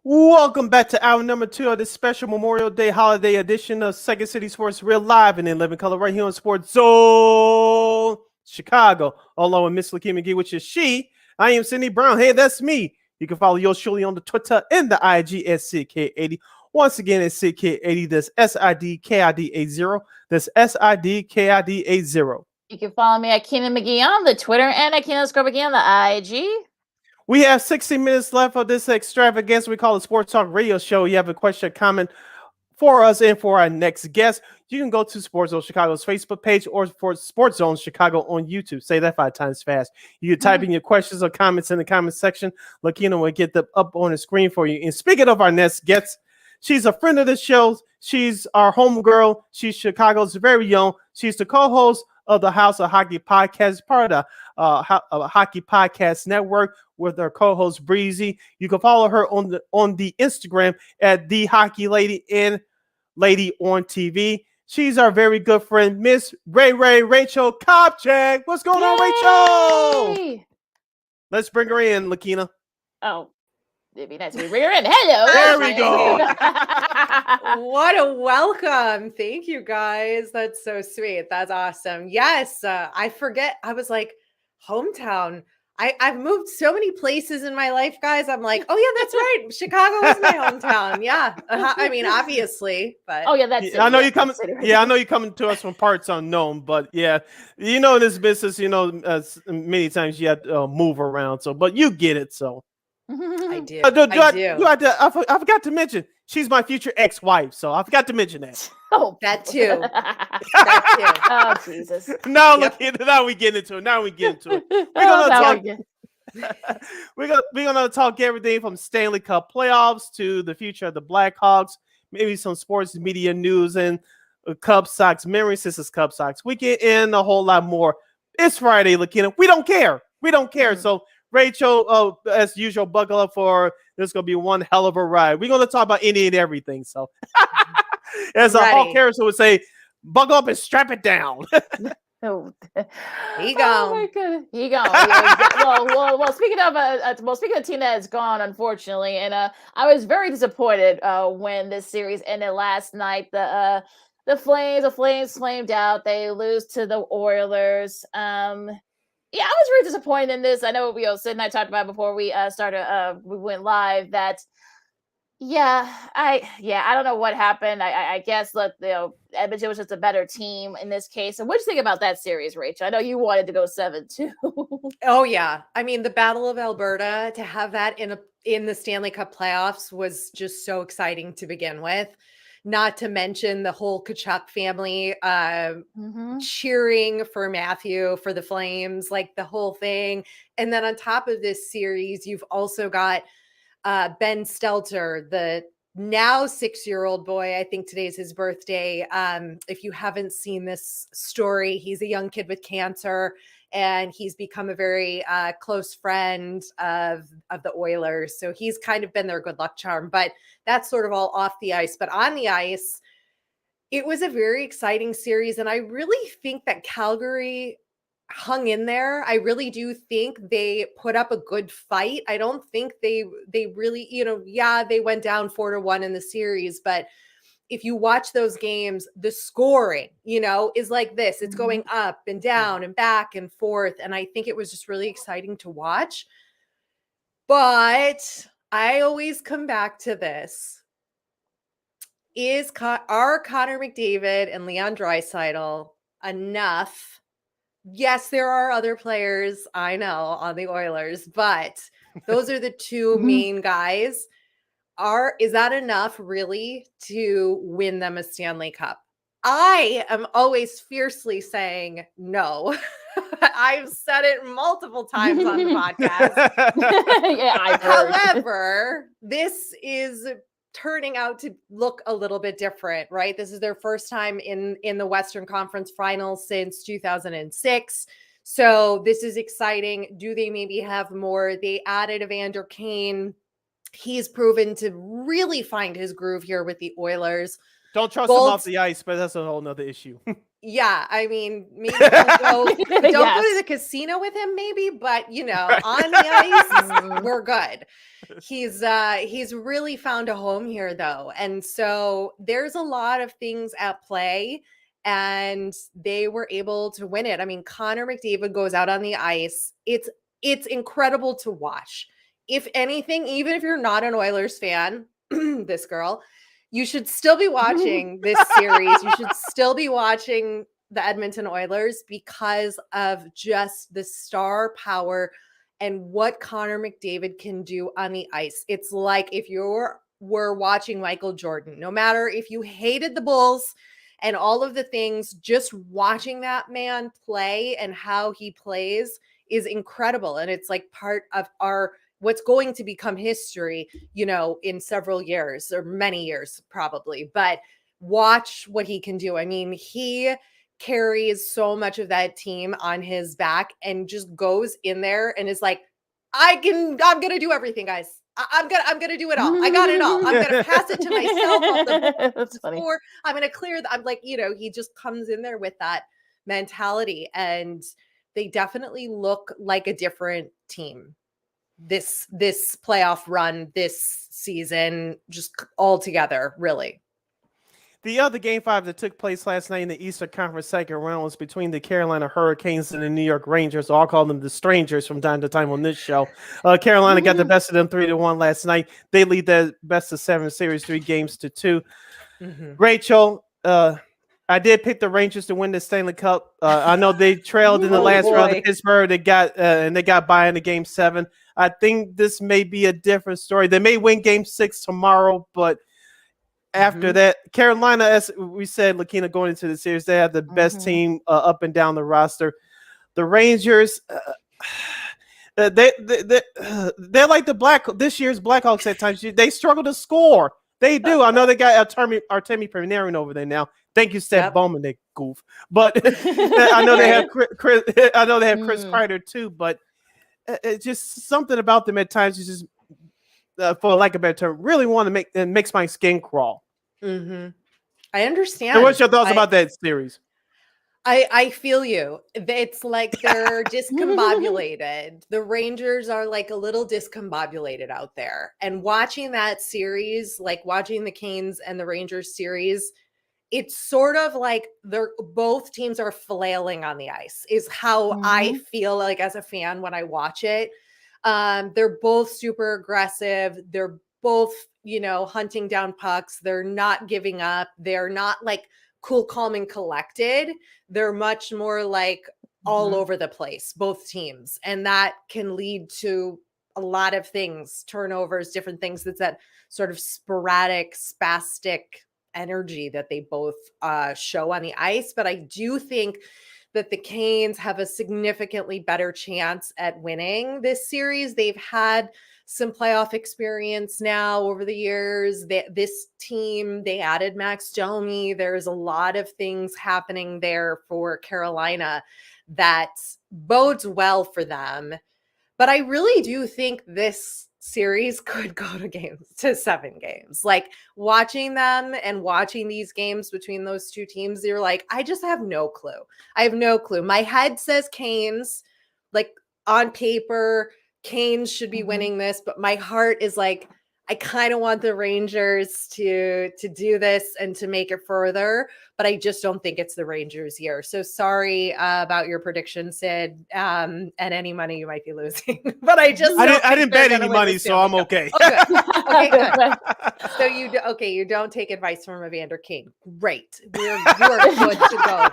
Welcome back to hour number 2 of this special Memorial Day holiday edition of Second City Sports Real Live and in living color right here on Sports Zone Chicago. Along with Miss Lakeena McGee, which is she. I am Cindy Brown. Hey, that's me. You can follow yours truly on the Twitter and the IG at SidK80. Once again, it's SidK80. That's SIDKID80. That's SIDKID80. You can follow me at Keenan McGee on the Twitter and at Keenan McGee on the IG. We have 60 minutes left of this extravaganza we call a Sports Talk Radio Show. You have a question, comment for us and for our next guest, you can go to Sports Zone Chicago's Facebook page or for Sports Zone Chicago on YouTube. Say that 5 times fast. You can type in your questions or comments in the comment section. Lakeena will get them up on the screen for you. And speaking of our next guest, she's a friend of the show. She's our homegirl. She's Chicago's very own. She's the co-host of the House of Hockey podcast, part of the Hockey Podcast Network, with her co-host Breezy. You can follow her on the Instagram at the Hockey Lady and Lady on TV. She's our very good friend, Miss Rachel Kopczyk. What's going on, Rachel? Let's bring her in, Lakeena. Oh, it'd be nice if we bring her in. Hello. There we go. What a welcome. Thank you, guys. That's so sweet. That's awesome. Yes, I forget. I was like, hometown. I've moved so many places in my life, guys. I'm like, oh yeah, that's right. Chicago is my hometown. Yeah. I mean, obviously, but oh yeah, that's I know you coming. Yeah, I know you're coming to us from parts unknown, but yeah, you know, in this business, you know, many times you have to move around. So, but you get it. So I do. I forgot to mention she's my future ex-wife. So I forgot to mention that. Oh, that too. That too. Oh Jesus. Now we get into it. We're gonna talk everything from Stanley Cup Playoffs to the future of the Blackhawks, maybe some sports media news and Cub Sox memories. This is Cub Sox weekend and a whole lot more. It's Friday, Lakeena. We don't care. So Rachel, as usual, buckle up for this. Gonna be one hell of a ride. We're gonna talk about any and everything. So, as a Hawk Harrison would say, buckle up and strap it down. Oh, he gone. Oh my goodness, he gone. Well, speaking of a team that is gone, unfortunately, and I was very disappointed when this series ended last night. The Flames flamed out. They lose to the Oilers. Yeah, I was really disappointed in this. I know Sid and I talked about before we we went live that. I don't know what happened. I guess Edmonton was just a better team in this case. And what do you think about that series, Rachel? I know you wanted to go 7-2. Oh yeah, I mean the Battle of Alberta, to have that in the Stanley Cup playoffs was just so exciting to begin with. Not to mention the whole Kopczyk family cheering for Matthew, for the Flames, like the whole thing. And then on top of this series, you've also got Ben Stelter, the now 6-year-old boy. I think today's his birthday. If you haven't seen this story, he's a young kid with cancer, and he's become a very close friend of the Oilers. So he's kind of been their good luck charm, but that's sort of all off the ice. But on the ice, it was a very exciting series. And I really think that Calgary hung in there. I really do think they put up a good fight. I don't think they really, they went down 4-1 in the series, but if you watch those games, the scoring, is like this. It's going up and down and back and forth. And I think it was just really exciting to watch. But I always come back to this. Are Connor McDavid and Leon Draisaitl enough? Yes, there are other players, I know, on the Oilers, but those are the two main guys. Is that enough really to win them a Stanley Cup? I am always fiercely saying no. I've said it multiple times on the podcast. Yeah, I've heard. However, this is turning out to look a little bit different, right? This is their first time in the Western Conference Finals since 2006. So this is exciting. Do they maybe have more? They added Evander Kane. He's proven to really find his groove here with the Oilers. Don't trust him off the ice, but that's a whole nother issue. Yeah, I mean, maybe don't go to the casino with him, maybe, but on the ice, we're good. He's really found a home here, though, and so there's a lot of things at play, and they were able to win it. I mean, Connor McDavid goes out on the ice. It's incredible to watch. If anything, even if you're not an Oilers fan, this girl, you should still be watching this series. You should still be watching the Edmonton Oilers because of just the star power and what Connor McDavid can do on the ice. It's like if you were watching Michael Jordan, no matter if you hated the Bulls and all of the things, just watching that man play and how he plays is incredible. And it's like part of what's going to become history, in several years or many years probably, but watch what he can do. I mean, he carries so much of that team on his back and just goes in there and is like, I'm going to do everything, guys. I'm going to do it all. I got it all. I'm going to pass it to myself. That's funny. Or I'm going to clear I'm like, he just comes in there with that mentality, and they definitely look like a different team. This playoff run this season, just all together, really. The other Game 5 that took place last night in the Eastern Conference second round was between the Carolina Hurricanes and the New York Rangers. I'll call them the Strangers from time to time on this show. Carolina got the best of them 3-1 last night. They lead the best of 7 series 3-2. Rachel, I did pick the Rangers to win the Stanley Cup. I know they trailed in the last round of Pittsburgh. They got by in the Game 7. I think this may be a different story. They may win Game 6 tomorrow, but after that, Carolina, as we said, Lakeena, going into the series, they have the best team up and down the roster. The Rangers, they're like this year's Blackhawks at times. They struggle to score. They do. I know they got Artemi Panarin over there now. Thank you, Steph Bowman. They goof, but I know they have Chris. I know they have Chris Kreider too. But it's just something about them at times. It's just, for lack of a better term, really want to make it makes my skin crawl. I understand. So what's your thoughts about that series? I feel you. It's like they're discombobulated. The Rangers are like a little discombobulated out there. And watching that series, like watching the Canes and the Rangers series, it's sort of like both teams are flailing on the ice is how I feel like as a fan when I watch it. They're both super aggressive. They're both, hunting down pucks. They're not giving up. They're not like cool, calm, and collected. They're much more like all over the place, both teams. And that can lead to a lot of things, turnovers, different things. That's that sort of sporadic, spastic energy that they both show on the ice. But I do think that the Canes have a significantly better chance at winning this series. They've had some playoff experience now over the years. This team, they added Max Domi. There's a lot of things happening there for Carolina that bodes well for them. But I really do think this series could go to 7 games. Like watching them and watching these games between those two teams, you're like, I just have no clue. I have no clue. My head says Canes, like on paper, Canes should be winning this, but my heart is like, I kind of want the Rangers to do this and to make it further, but I just don't think it's the Rangers year. So sorry about your prediction, Sid, and any money you might be losing. But I didn't bet any money, so I'm okay. Oh, good. Okay, good. So you don't take advice from Evander King. Great. You are good to go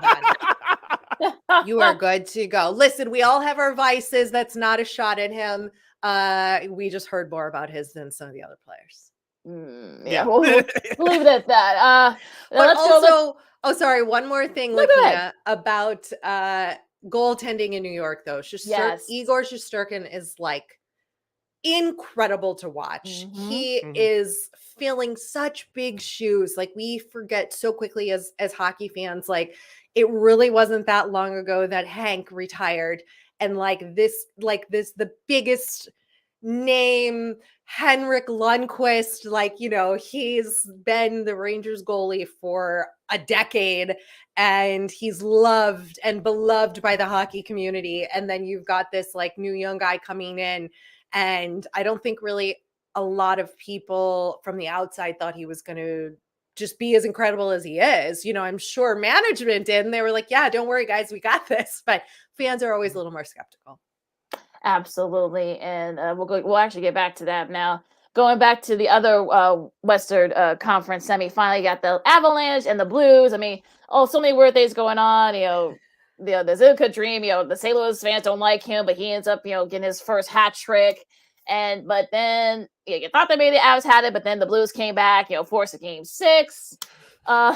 then. You are good to go. Listen, we all have our vices. That's not a shot at him. We just heard more about his than some of the other players. Yeah, we'll leave it at that. But also, sorry, one more thing, Lakeena, about goaltending in New York, though. Igor Shesterkin is like incredible to watch. He is filling such big shoes. Like we forget so quickly as hockey fans, like it really wasn't that long ago that Hank retired. And the biggest name, Henrik Lundqvist, he's been the Rangers goalie for a decade and he's loved and beloved by the hockey community. And then you've got this new young guy coming in. And I don't think really a lot of people from the outside thought he was going to just be as incredible as he is. I'm sure management did. And they were like, yeah, don't worry, guys, we got this. But fans are always a little more skeptical. Absolutely. And we'll actually get back to that now. Going back to the other Western Conference semifinal, you got the Avalanche and the Blues. I mean, so many weird things going on. The Zilka Dream, the St. Louis fans don't like him, but he ends up, getting his first hat trick. But then you thought that maybe the Avs had it, but then the Blues came back, forced a game 6. Where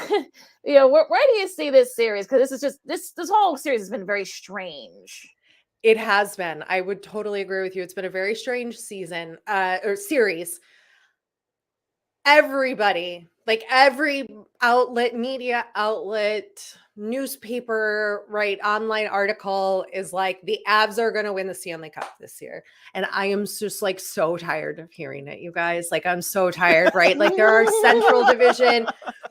do you see this series? Because this is just this whole series has been very strange. It has been. I would totally agree with you. It's been a very strange season or series. Everybody, every outlet, media outlet, newspaper, online article is like, the Avs are going to win the Stanley Cup this year. And I am just so tired of hearing it, you guys. I'm so tired, right? There are Central Division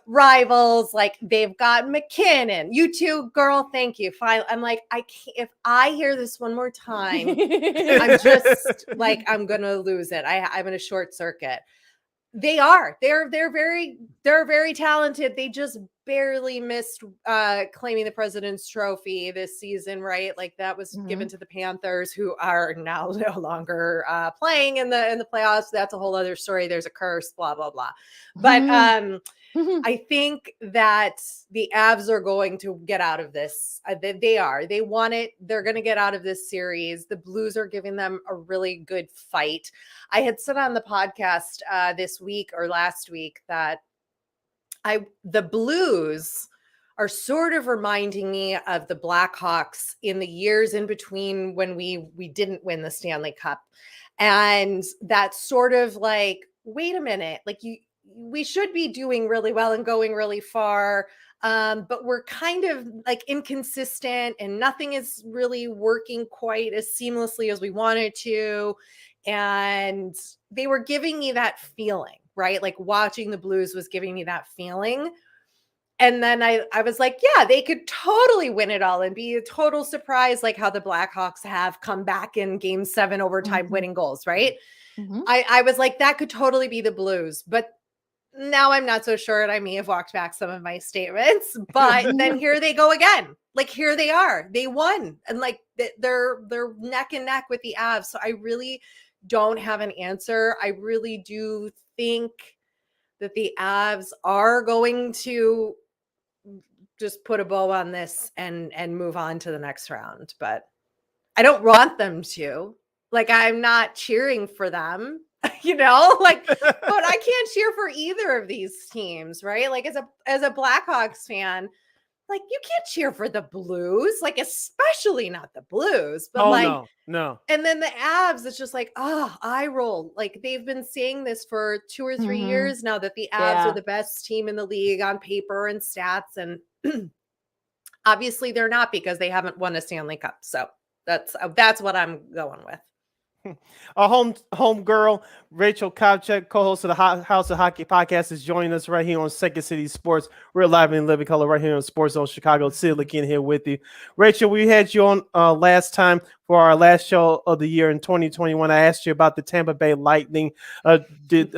rivals, they've got McKinnon. You too, girl, thank you. Fine. I'm I can't, if I hear this one more time, I'm just I'm going to lose it. I'm going to short circuit. They're very talented. They just barely missed claiming the President's Trophy this season, right? That was given to the Panthers, who are now no longer playing in the playoffs. That's a whole other story. There's a curse, blah blah blah. But I think that the Avs are going to get out of this. They are. They want it. They're going to get out of this series. The Blues are giving them a really good fight. I had said on the podcast this week or last week that the Blues are sort of reminding me of the Blackhawks in the years in between when we didn't win the Stanley Cup. And that's sort of wait a minute, we should be doing really well and going really far. But we're kind of inconsistent and nothing is really working quite as seamlessly as we wanted to. And they were giving me that feeling, right? Watching the Blues was giving me that feeling. And then I was like, yeah, they could totally win it all and be a total surprise, how the Blackhawks have come back in Game 7 overtime winning goals, right? I was like, that could totally be the Blues. But now I'm not so sure, and I may have walked back some of my statements, but then here they go again. Here they are. They won. And they're neck and neck with the Avs. So I really don't have an answer. I really do think that the Avs are going to just put a bow on this and move on to the next round. But I don't want them to. I'm not cheering for them. But I can't cheer for either of these teams, right? As a Blackhawks fan, you can't cheer for the Blues, especially not the Blues. But no. And then the Avs, it's just eye roll. They've been saying this for 2 or 3 years now that the Avs are the best team in the league on paper and stats, and obviously they're not because they haven't won a Stanley Cup. So that's what I'm going with. Our home girl, Rachel Kopczyk, co-host of the House of Hockey podcast, is joining us right here on Second City Sports. We're live in living color right here on Sports Zone Chicago. Sid, Lakeena here with you. Rachel, we had you on last time for our last show of the year in 2021. I asked you about the Tampa Bay Lightning. I think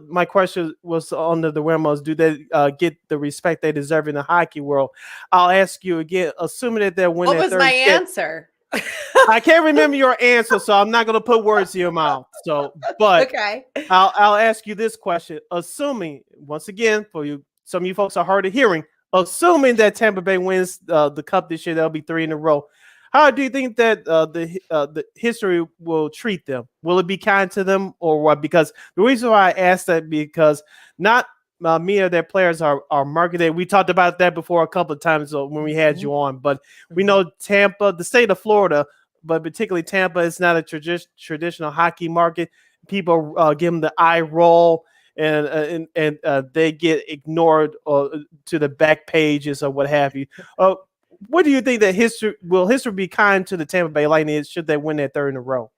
my question was under the Ramos. Do they get the respect they deserve in the hockey world? I'll ask you again, assuming that they're winning. What was my answer? I can't remember your answer, so I'm not going to put words in your mouth. So, but okay, I'll ask you this question: assuming, once again, for you, some of you folks are hard of hearing. Assuming that Tampa Bay wins the cup this year, that'll be 3 in a row. How do you think that the history will treat them? Will it be kind to them, or what? Because the reason why I asked that because not many of their players are marketed. We talked about that before a couple of times when we had you on, but we know Tampa, the state of Florida, but particularly Tampa, is not a traditional hockey market. People give them the eye roll, and they get ignored to the back pages or what have you. What do you think that history be kind to the Tampa Bay Lightning should they win their 3rd in a row?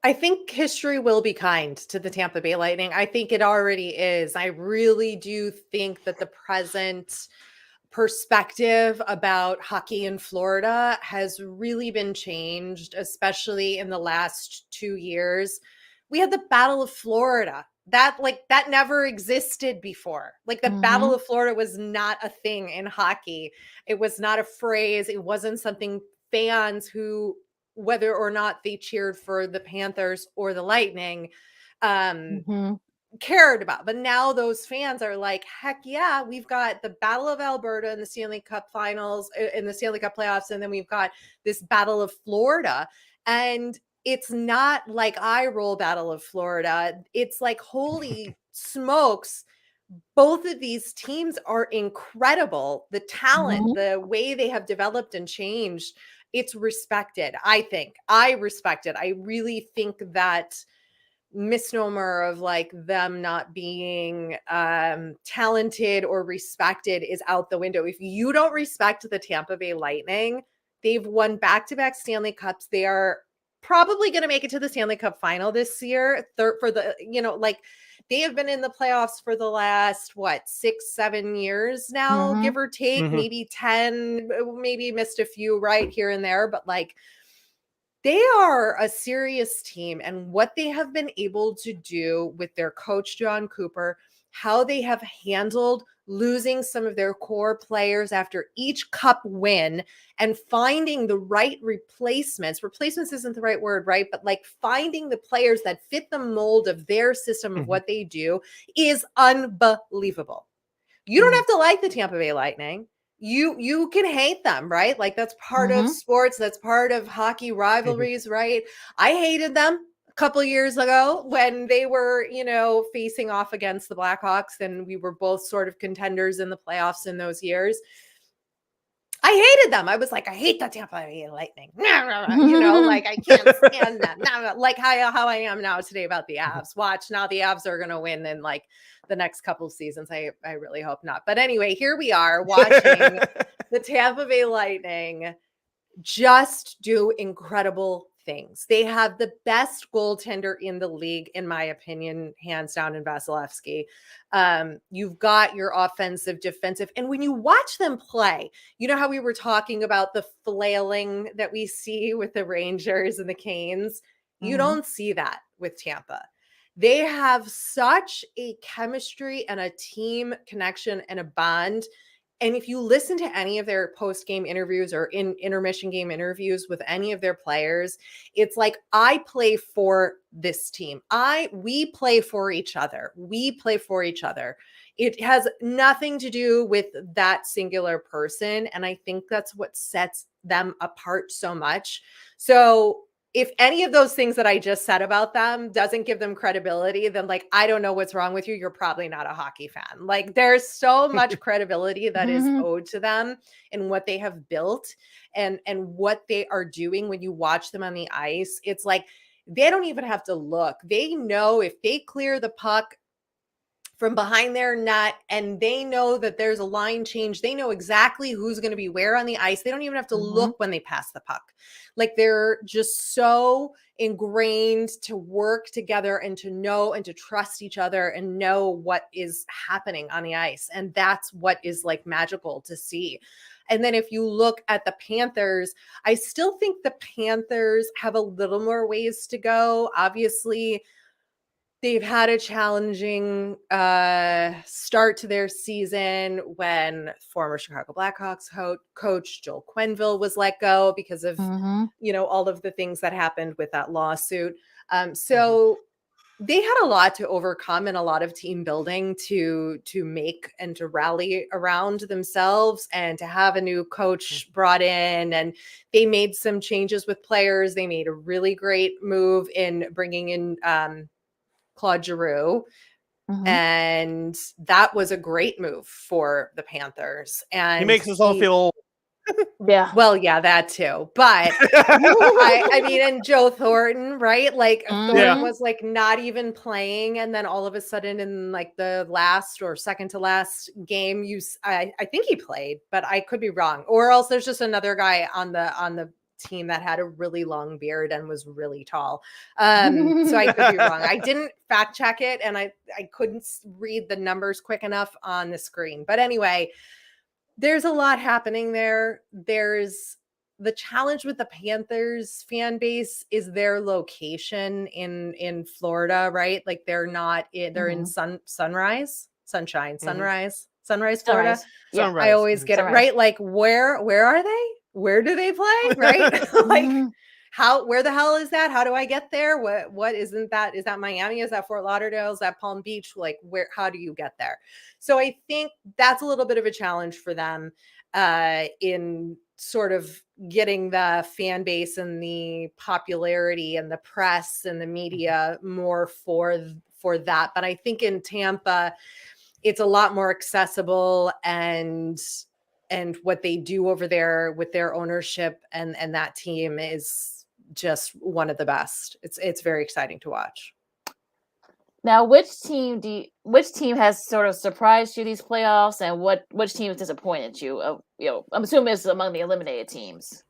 I think history will be kind to the Tampa Bay Lightning. I think it already is. I really do think that the present perspective about hockey in Florida has really been changed, especially in the last 2 years. We had the Battle of Florida. That never existed before. Like the Battle of Florida was not a thing in hockey. It was not a phrase. It wasn't something fans who, whether or not they cheered for the Panthers or the Lightning, cared about. But now those fans are like, heck yeah, we've got the Battle of Alberta in the Stanley Cup finals, in the Stanley Cup playoffs, and then we've got this Battle of Florida. And it's not like eye roll Battle of Florida. It's like, holy smokes, both of these teams are incredible. The talent, the way they have developed and changed, it's respected. I respect it. I really think that misnomer of like them not being talented or respected is out the window. If you don't respect the Tampa Bay Lightning, they've won back-to-back Stanley Cups. They are probably going to make it to the Stanley Cup final this year. They have been in the playoffs for the last 6-7 years now, give or take, maybe 10, maybe missed a few right here and there, but like they are a serious team. And what they have been able to do with their coach, John Cooper, how they have handled losing some of their core players after each cup win and finding the right replacements isn't the right word, right? But like finding the players that fit the mold of their system of what they do is unbelievable. You don't have to like the Tampa Bay Lightning. You can hate them, right? Like that's part of sports. That's part of hockey rivalries, right? I hated them couple years ago when they were, facing off against the Blackhawks, and we were both sort of contenders in the playoffs in those years. I hated them. I was like, I hate the Tampa Bay Lightning. Like I can't stand them. Like how I am now today about the Avs. Watch, now the Avs are going to win in like the next couple of seasons. I really hope not. But anyway, here we are watching the Tampa Bay Lightning just do incredible things. They have the best goaltender in the league, in my opinion, hands down, in Vasilevsky. You've got your offensive, defensive, and when you watch them play, you know how we were talking about the flailing that we see with the Rangers and the Canes? You don't see that with Tampa. They have such a chemistry and a team connection and a bond. And if you listen to any of their post-game interviews or in intermission game interviews with any of their players, it's like, I play for this team. We play for each other. We play for each other. It has nothing to do with that singular person. And I think that's what sets them apart so much. So if any of those things that I just said about them doesn't give them credibility, then like, I don't know what's wrong with you. You're probably not a hockey fan. Like there's so much credibility that is owed to them and what they have built and what they are doing when you watch them on the ice. It's like, they don't even have to look. They know if they clear the puck from behind their net, and they know that there's a line change. They know exactly who's going to be where on the ice. They don't even have to look when they pass the puck. Like, they're just so ingrained to work together and to know and to trust each other and know what is happening on the ice. And that's what is like magical to see. And then if you look at the Panthers, I still think the Panthers have a little more ways to go. Obviously, they've had a challenging start to their season when former Chicago Blackhawks coach Joel Quenneville was let go because of, all of the things that happened with that lawsuit. So they had a lot to overcome and a lot of team building to make and to rally around themselves and to have a new coach brought in. And they made some changes with players. They made a really great move in bringing in Claude Giroux. And that was a great move for the Panthers. And he makes us all feel old. Yeah. Well, yeah, that too. But I mean, and Joe Thornton, right? Like Thornton was like not even playing. And then all of a sudden in like the last or second to last game, I think he played, but I could be wrong. Or else there's just another guy on the team that had a really long beard and was really tall. So I could be wrong. I didn't fact check it and I couldn't read the numbers quick enough on the screen. But anyway, there's a lot happening there. There's the challenge with the Panthers fan base is their location in Florida, right? Like they're in Sunrise, Florida. Sunrise. Yeah, I always get it right. Like where are they? Where do they play? Right? Like where the hell is that? How do I get there? What isn't that? Is that Miami? Is that Fort Lauderdale? Is that Palm Beach? Like how do you get there? So I think that's a little bit of a challenge for them in sort of getting the fan base and the popularity and the press and the media more for that. But I think in Tampa, it's a lot more accessible and what they do over there with their ownership and that team is just one of the best. It's very exciting to watch. Now, which team has sort of surprised you these playoffs, and which team has disappointed you? I'm assuming it's among the eliminated teams.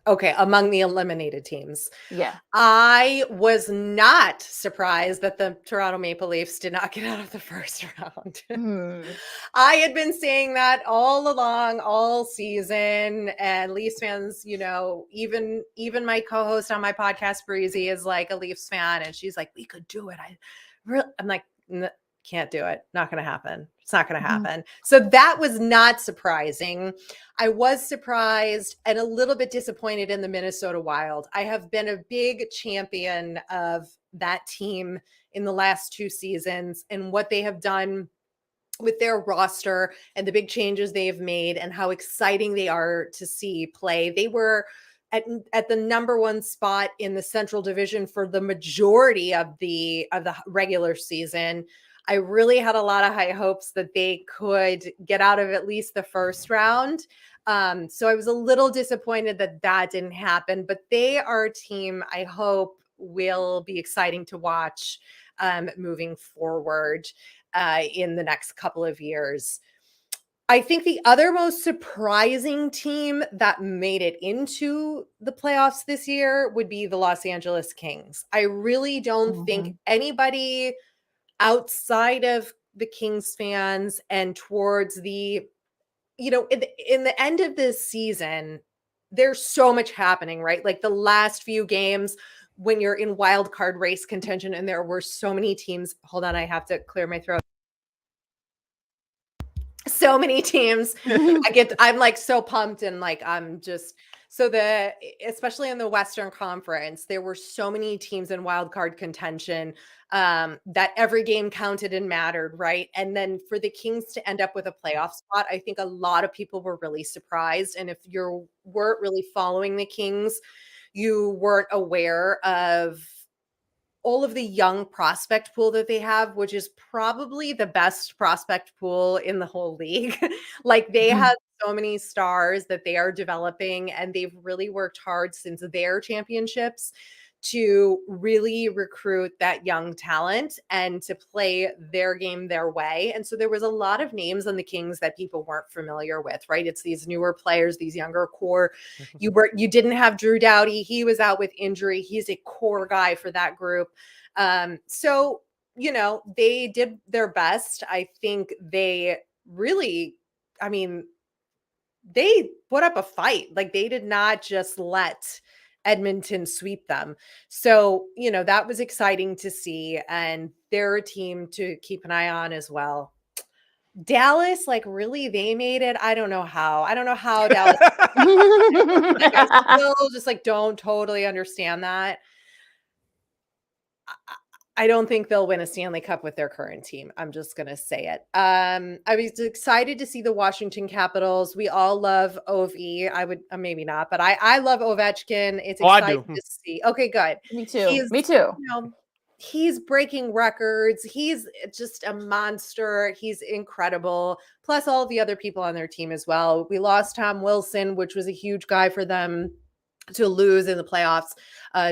Okay, among the eliminated teams. Yeah. I was not surprised that the Toronto Maple Leafs did not get out of the first round. I had been saying that all along, all season, and Leafs fans, even my co-host on my podcast, Breezy, is like a Leafs fan, and she's like, we could do it. I'm like, can't do it. Not going to happen. It's not going to happen. So that was not surprising. I was surprised and a little bit disappointed in the Minnesota Wild. I have been a big champion of that team in the last 2 seasons and what they have done with their roster and the big changes they have made and how exciting they are to see play. They were at the number 1 spot in the Central Division for the majority of the regular season. I really had a lot of high hopes that they could get out of at least the first round. So I was a little disappointed that didn't happen, but they are a team I hope will be exciting to watch moving forward in the next couple of years. I think the other most surprising team that made it into the playoffs this year would be the Los Angeles Kings. I really don't think anybody outside of the Kings fans and towards the, in the end of this season, there's so much happening, right? Like the last few games when you're in wild card race contention and there were so many teams. Hold on, I have to clear my throat. So many teams. I'm like so pumped and like I'm just especially in the Western Conference, there were so many teams in wild card contention that every game counted and mattered, right? And then for the Kings to end up with a playoff spot, I think a lot of people were really surprised. And if you weren't really following the Kings, you weren't aware of all of the young prospect pool that they have, which is probably the best prospect pool in the whole league. Like they have so many stars that they are developing and they've really worked hard since their championships to really recruit that young talent and to play their game their way. And so there was a lot of names on the Kings that people weren't familiar with, right? It's these newer players, these younger core. You didn't have Drew Doughty. He was out with injury. He's a core guy for that group. So, you know, they did their best. I think they really, I mean, they put up a fight. Like, they did not just let Edmonton sweep them. So, you know, that was exciting to see. And they're a team to keep an eye on as well. Dallas, like, really, they made it. I don't know how Dallas. Like, I still just like don't totally understand that. I don't think they'll win a Stanley Cup with their current team. I'm just going to say it. I was excited to see the Washington Capitals. We all love Ovi. I would maybe not, but I love Ovechkin. It's exciting to see. Okay, good. Me too. Me too. You know, he's breaking records. He's just a monster. He's incredible. Plus all the other people on their team as well. We lost Tom Wilson, which was a huge guy for them to lose in the playoffs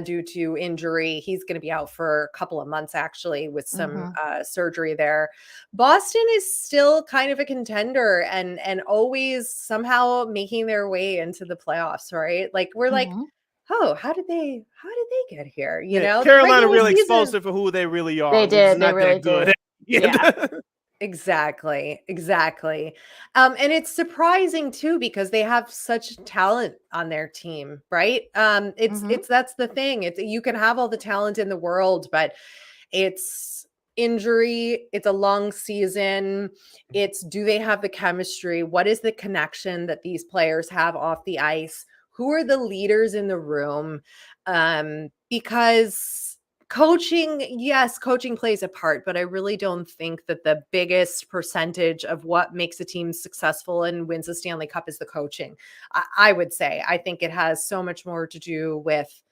due to injury. He's going to be out for a couple of months actually with some surgery there. Boston is still kind of a contender and always somehow making their way into the playoffs, right? Like we're like, oh, how did they get here? You know, Carolina really exposed it for who they really are. They did. They really did. Yeah. Exactly. And it's surprising too, because they have such talent on their team, right? It's that's the thing. You can have all the talent in the world, but it's injury. It's a long season. Do they have the chemistry? What is the connection that these players have off the ice? Who are the leaders in the room? Because coaching plays a part, but I really don't think that the biggest percentage of what makes a team successful and wins a Stanley Cup is the coaching. I would say, I think it has so much more to do with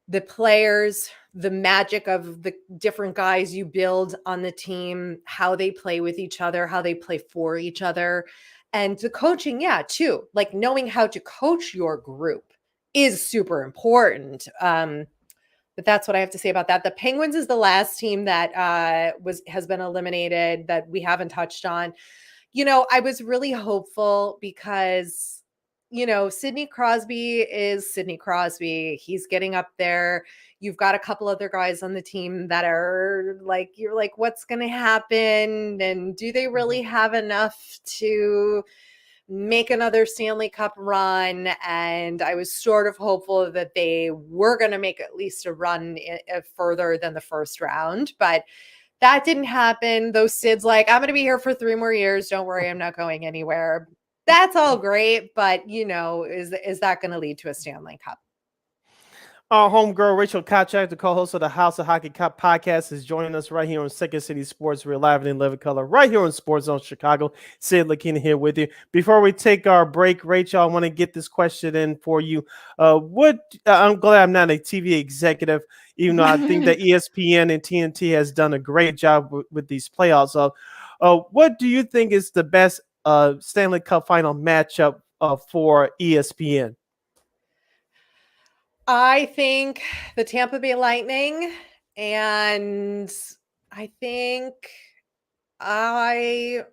the players, the magic of the different guys you build on the team, how they play with each other, how they play for each other. And the coaching, too, like knowing how to coach your group is super important. But that's what I have to say about that. The Penguins is the last team that has been eliminated that we haven't touched on. You know, I was really hopeful because, you know, Sidney Crosby is Sidney Crosby. He's getting up there. You've got a couple other guys on the team that are like, you're like, what's going to happen? And do they really have enough to make another Stanley Cup run? And I was sort of hopeful that they were going to make at least a run further than the first round, but that didn't happen. Though Sid's like, I'm going to be here for 3 more years. Don't worry, I'm not going anywhere. That's all great, but you know, is that going to lead to a Stanley Cup? Our homegirl, Rachel Kopczyk, the co-host of the House of Hockey Cup podcast, is joining us right here on Second City Sports. We're live and in living color right here on Sports Zone Chicago. Sid, Lakeena here with you. Before we take our break, Rachel, I want to get this question in for you. I'm glad I'm not a TV executive, even though I think that ESPN and TNT has done a great job with these playoffs. What do you think is the best Stanley Cup final matchup for ESPN? I think the Tampa Bay Lightning, and I think I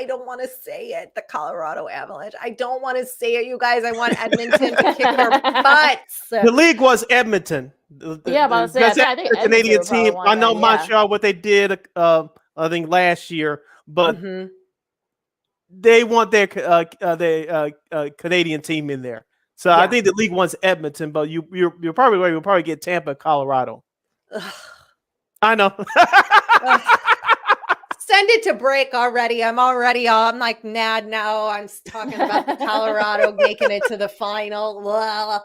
don't want to say it, the Colorado Avalanche. I don't want to say it, you guys. I want Edmonton to kick their butts. The league was Edmonton. I think the Canadian team. I know Montreal, what they did, I think last year, but they want their Canadian team in there. So I think the league wants Edmonton, but you're probably right. We'll probably get Tampa, Colorado. I know. Send it to break already. I'm like mad now. I'm talking about the Colorado making it to the final. Blah.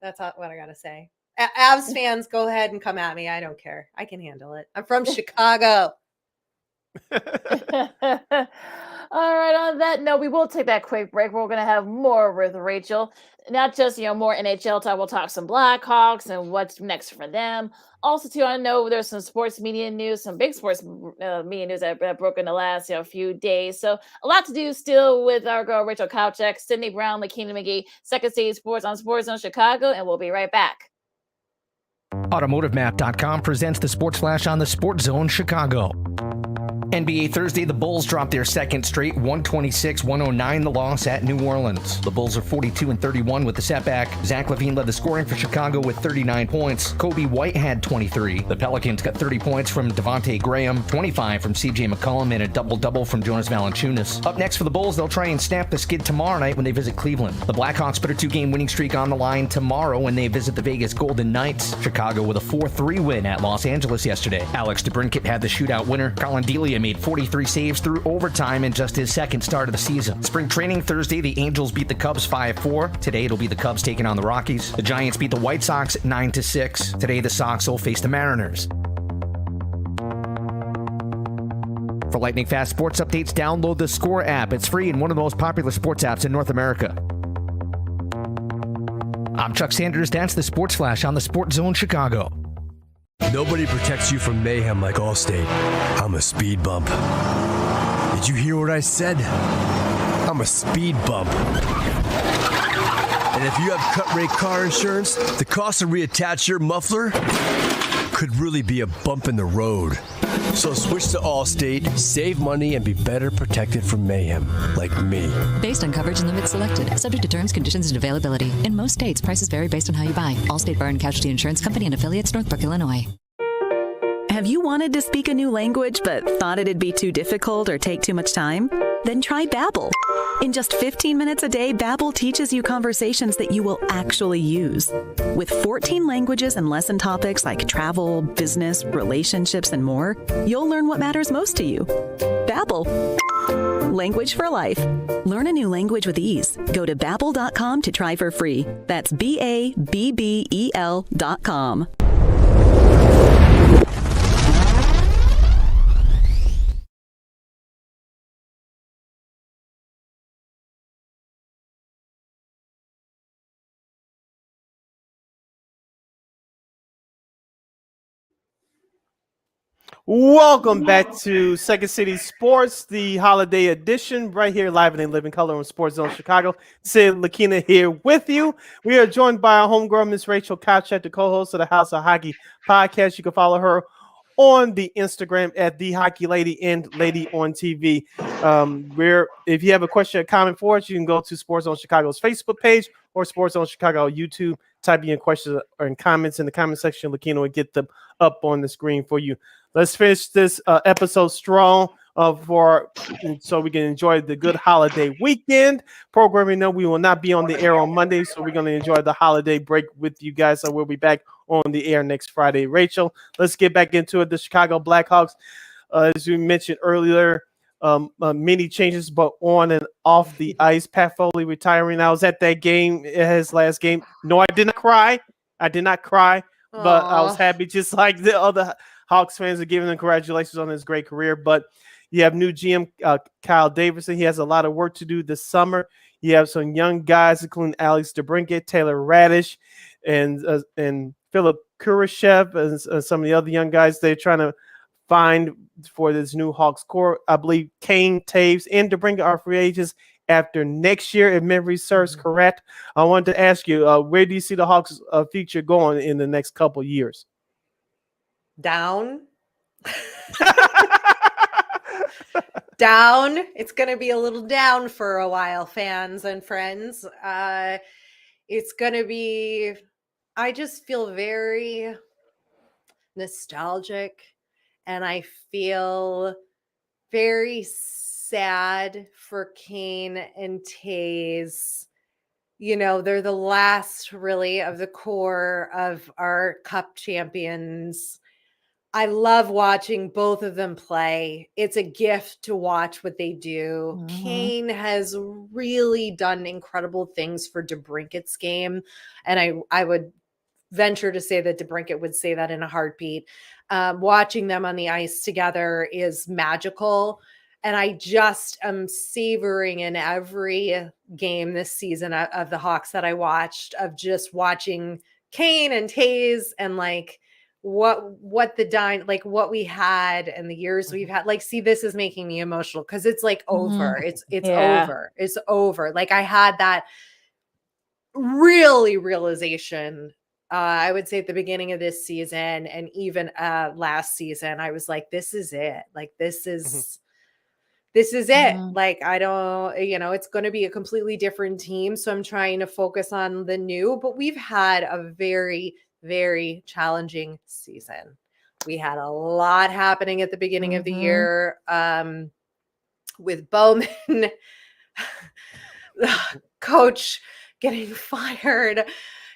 That's not what I gotta say. Avs fans, go ahead and come at me. I don't care. I can handle it. I'm from Chicago. All right, on that note, we will take that quick break. We're going to have more with Rachel. Not just, more NHL talk. We'll talk some Blackhawks and what's next for them. Also, too, I know there's some sports media news, some big sports media news that broke in the last few days. So a lot to do still with our girl, Rachel Kopczyk, Sydney Brown, Lakeena McGee, Second City Sports on Sports Zone Chicago, and we'll be right back. AutomotiveMap.com presents the Sports Flash on the Sports Zone Chicago. NBA Thursday, the Bulls dropped their second straight 126-109 the loss at New Orleans. The Bulls are 42-31 with the setback. Zach LaVine led the scoring for Chicago with 39 points. Kobe White had 23. The Pelicans got 30 points from Devontae Graham, 25 from CJ McCollum, and a double-double from Jonas Valanciunas. Up next for the Bulls, they'll try and snap the skid tomorrow night when they visit Cleveland. The Blackhawks put a 2-game winning streak on the line tomorrow when they visit the Vegas Golden Knights. Chicago with a 4-3 win at Los Angeles yesterday. Alex DeBrincat had the shootout winner. Colin Delia made 43 saves through overtime in just his second start of the season. Spring training Thursday, the Angels beat the Cubs 5-4. Today, it'll be the Cubs taking on the Rockies. The Giants beat the White Sox 9-6. Today, the Sox will face the Mariners. For lightning fast sports updates, download the Score app. It's free and one of the most popular sports apps in North America. I'm Chuck Sanders. That's the Sports Flash on the Sports Zone Chicago. Nobody protects you from mayhem like Allstate. I'm a speed bump. Did you hear what I said? I'm a speed bump. And if you have cut rate car insurance, the cost to reattach your muffler could really be a bump in the road. So switch to Allstate, save money, and be better protected from mayhem, like me. Based on coverage and limits selected, subject to terms, conditions, and availability. In most states, prices vary based on how you buy. Allstate Bar and Casualty Insurance Company and affiliates, Northbrook, Illinois. Have you wanted to speak a new language but thought it'd be too difficult or take too much time? Then try Babbel. In just 15 minutes a day, Babbel teaches you conversations that you will actually use. With 14 languages and lesson topics like travel, business, relationships, and more, you'll learn what matters most to you. Babbel. Language for life. Learn a new language with ease. Go to Babbel.com to try for free. That's BABBEL.com. Welcome back to Second City Sports, the holiday edition, right here live and in living color on Sports Zone Chicago. Sid, Lakeena here with you. We are joined by our homegirl, Miss Rachel Kopczyk, the co-host of the House of Hockey podcast. You can follow her on the Instagram at The Hockey Lady and Lady on TV. If you have a question or comment for us, you can go to Sports Zone Chicago's Facebook page or Sports Zone Chicago YouTube. Type in questions or in comments in the comment section. Lakeena will get them up on the screen for you. Let's finish this episode strong so we can enjoy the good holiday weekend. Programming, no, we will not be on the air on Monday, so we're going to enjoy the holiday break with you guys. So we'll be back on the air next Friday. Rachel, let's get back into it. The Chicago Blackhawks, as we mentioned earlier, many changes, but on and off the ice. Pat Foley retiring. I was at that game, his last game. No, I did not cry. But I was happy, just like the other Hawks fans are giving him congratulations on his great career. But you have new GM Kyle Davidson. He has a lot of work to do this summer. You have some young guys, including Alex DeBrincat, Taylor Radish, and Philip Kurashev, and some of the other young guys they're trying to find for this new Hawks core. I believe Kane, Taves, and DeBrincat are free agents after next year, if memory serves correct. I wanted to ask you, where do you see the Hawks' future going in the next couple years? Down. Down. It's going to be a little down for a while, fans and friends. It's going to be, I just feel very nostalgic, and I feel very sad for Kane and Taze. You know, they're the last really of the core of our cup champions. I love watching both of them play. It's a gift to watch what they do. Mm-hmm. Kane has really done incredible things for DeBrincat's game. And I would venture to say that DeBrincat would say that in a heartbeat. Watching them on the ice together is magical. And I just am savoring in every game this season of the Hawks that I watched, of just watching Kane and Taze and like what we had and the years we've had. Like, see, this is making me emotional because it's like over. It's over. It's over. Like, I had that realization I would say at the beginning of this season and even last season, I was like, this is it. Like, this is it. Like, I don't, it's going to be a completely different team. So I'm trying to focus on the new, but we've had a very, very challenging season. We had a lot happening at the beginning of the year with Bowman, coach getting fired.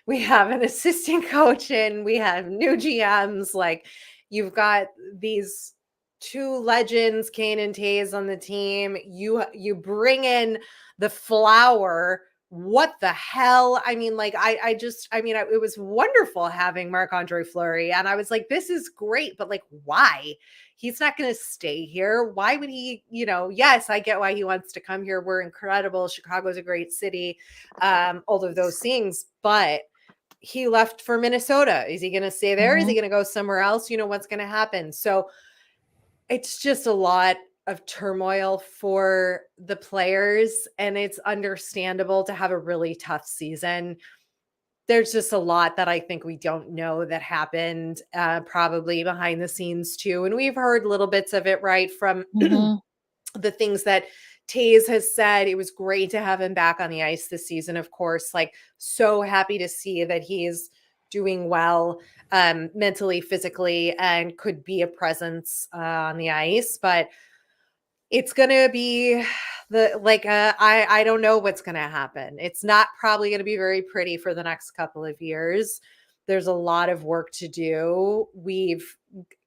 We have an assistant coach and we have new GMs. Like, you've got these two legends, Kane and Taze, on the team. You bring in the Flower. What the hell? I mean, like, it was wonderful having Marc-Andre Fleury. And I was like, this is great, but like, why? He's not going to stay here. Why would he, yes, I get why he wants to come here. We're incredible. Chicago's a great city. All of those things, but he left for Minnesota. Is he going to stay there? Is he going to go somewhere else? What's going to happen? So it's just a lot of turmoil for the players, and it's understandable to have a really tough season. There's just a lot that I think we don't know that happened probably behind the scenes too. And we've heard little bits of it, right, from the things that Taze has said. It was great to have him back on the ice this season, of course. Like, so happy to see that he's doing well mentally, physically, and could be a presence on the ice. But it's going to be I don't know what's going to happen. It's not probably going to be very pretty for the next couple of years. There's a lot of work to do.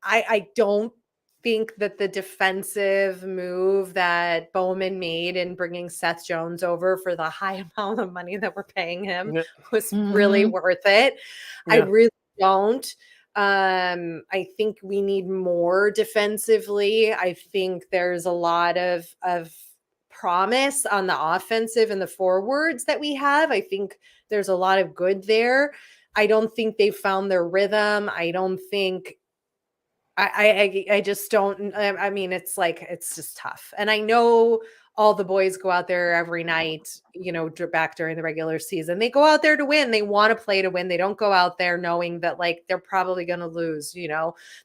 I don't think that the defensive move that Bowman made in bringing Seth Jones over for the high amount of money that we're paying him was really worth it. I really don't. I think we need more defensively. I think there's a lot of promise on the offensive and the forwards that we have. I think there's a lot of good there. I don't think they've found their rhythm. I don't think I just don't. I mean, it's just tough. And I know all the boys go out there every night, back during the regular season. They go out there to win. They want to play to win. They don't go out there knowing that they're probably going to lose.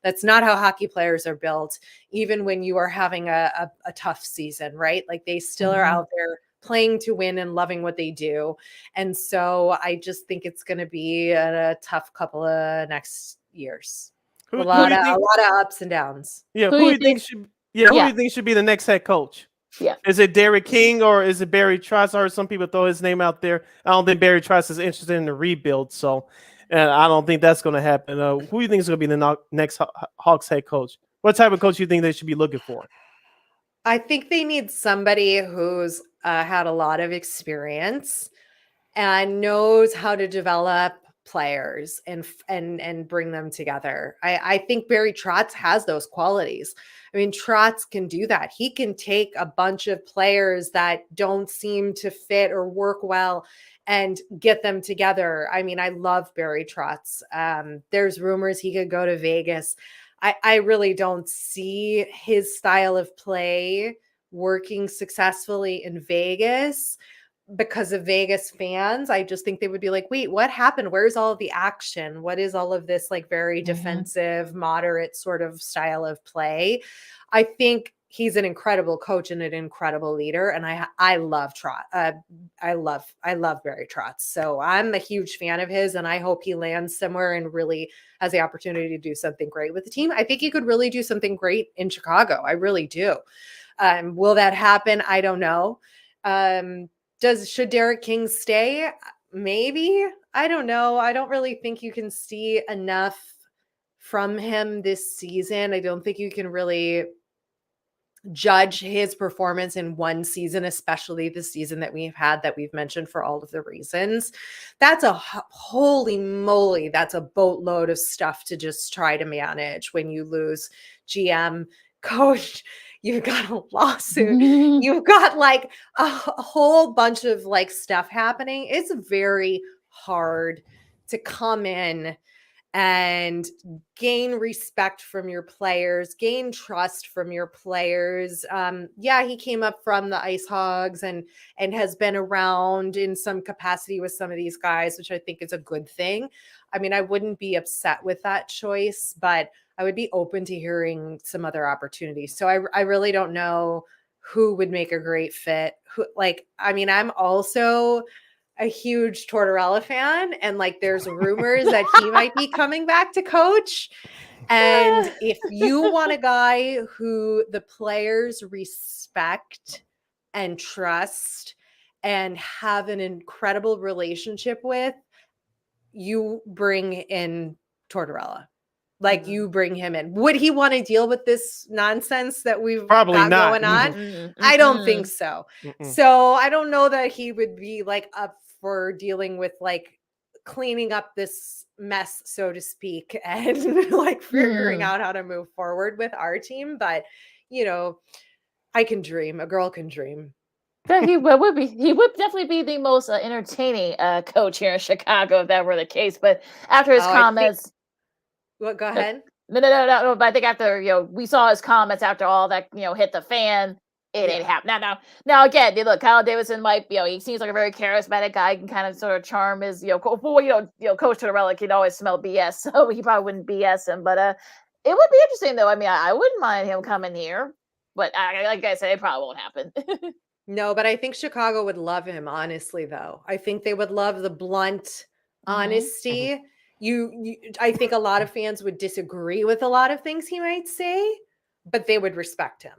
That's not how hockey players are built. Even when you are having a tough season, right? Like, they still are out there playing to win and loving what they do. And so I just think it's going to be a tough couple of next years. A lot of ups and downs. Yeah. Who do you think should be the next head coach? Yeah. Is it Derek King or is it Barry Trotz? I heard some people throw his name out there. I don't think Barry Trotz is interested in the rebuild. So, and I don't think that's going to happen. Who do you think is going to be the next Hawks head coach? What type of coach do you think they should be looking for? I think they need somebody who's had a lot of experience and knows how to develop players and bring them together. I think Barry Trotz has those qualities. I mean, Trotz can do that. He can take a bunch of players that don't seem to fit or work well and get them together. I mean, I love Barry Trotz. There's rumors he could go to Vegas. I really don't see his style of play working successfully in Vegas because of Vegas fans. I just think they would be like, wait, what happened? Where's all of the action? What is all of this very defensive, moderate sort of style of play? I think he's an incredible coach and an incredible leader. And I love Trotz. I love Barry Trotz. So I'm a huge fan of his, and I hope he lands somewhere and really has the opportunity to do something great with the team. I think he could really do something great in Chicago. I really do. Will that happen? I don't know. Should Derek King stay? Maybe. I don't know. I don't really think you can see enough from him this season. I don't think you can really judge his performance in one season, especially the season that we've had that we've mentioned for all of the reasons. That's holy moly. That's a boatload of stuff to just try to manage when you lose GM, coach. You've got a lawsuit. You've got a whole bunch of stuff happening. It's very hard to come in and gain respect from your players, gain trust from your players. Yeah, he came up from the Ice Hogs and has been around in some capacity with some of these guys, which I think is a good thing. I mean, I wouldn't be upset with that choice, but I would be open to hearing some other opportunities. So I really don't know who would make a great fit. I'm also a huge Tortorella fan, and like there's rumors that he might be coming back to coach. And if you want a guy who the players respect and trust and have an incredible relationship with, you bring in Tortorella. Like you bring him in. Would he want to deal with this nonsense that we've Probably got not. going on? Mm-mm, I don't mm-mm. think so. Mm-mm. So I don't know that he would be like up for dealing with like cleaning up this mess, so to speak, and like figuring out how to move forward with our team. But I can dream. A girl can dream. Yeah, he would be. He would definitely be the most entertaining coach here in Chicago if that were the case. But after his comments, Go ahead. No. But I think after we saw his comments after all that hit the fan, it ain't happening. Now again, look, Kyle Davidson might he seems like a very charismatic guy. He can kind of sort of charm his Coach Tortorella can always smell BS, so he probably wouldn't BS him. But it would be interesting though. I mean, I wouldn't mind him coming here, but like I said, it probably won't happen. No, but I think Chicago would love him, honestly, though. I think they would love the blunt honesty. I think a lot of fans would disagree with a lot of things he might say, but they would respect him.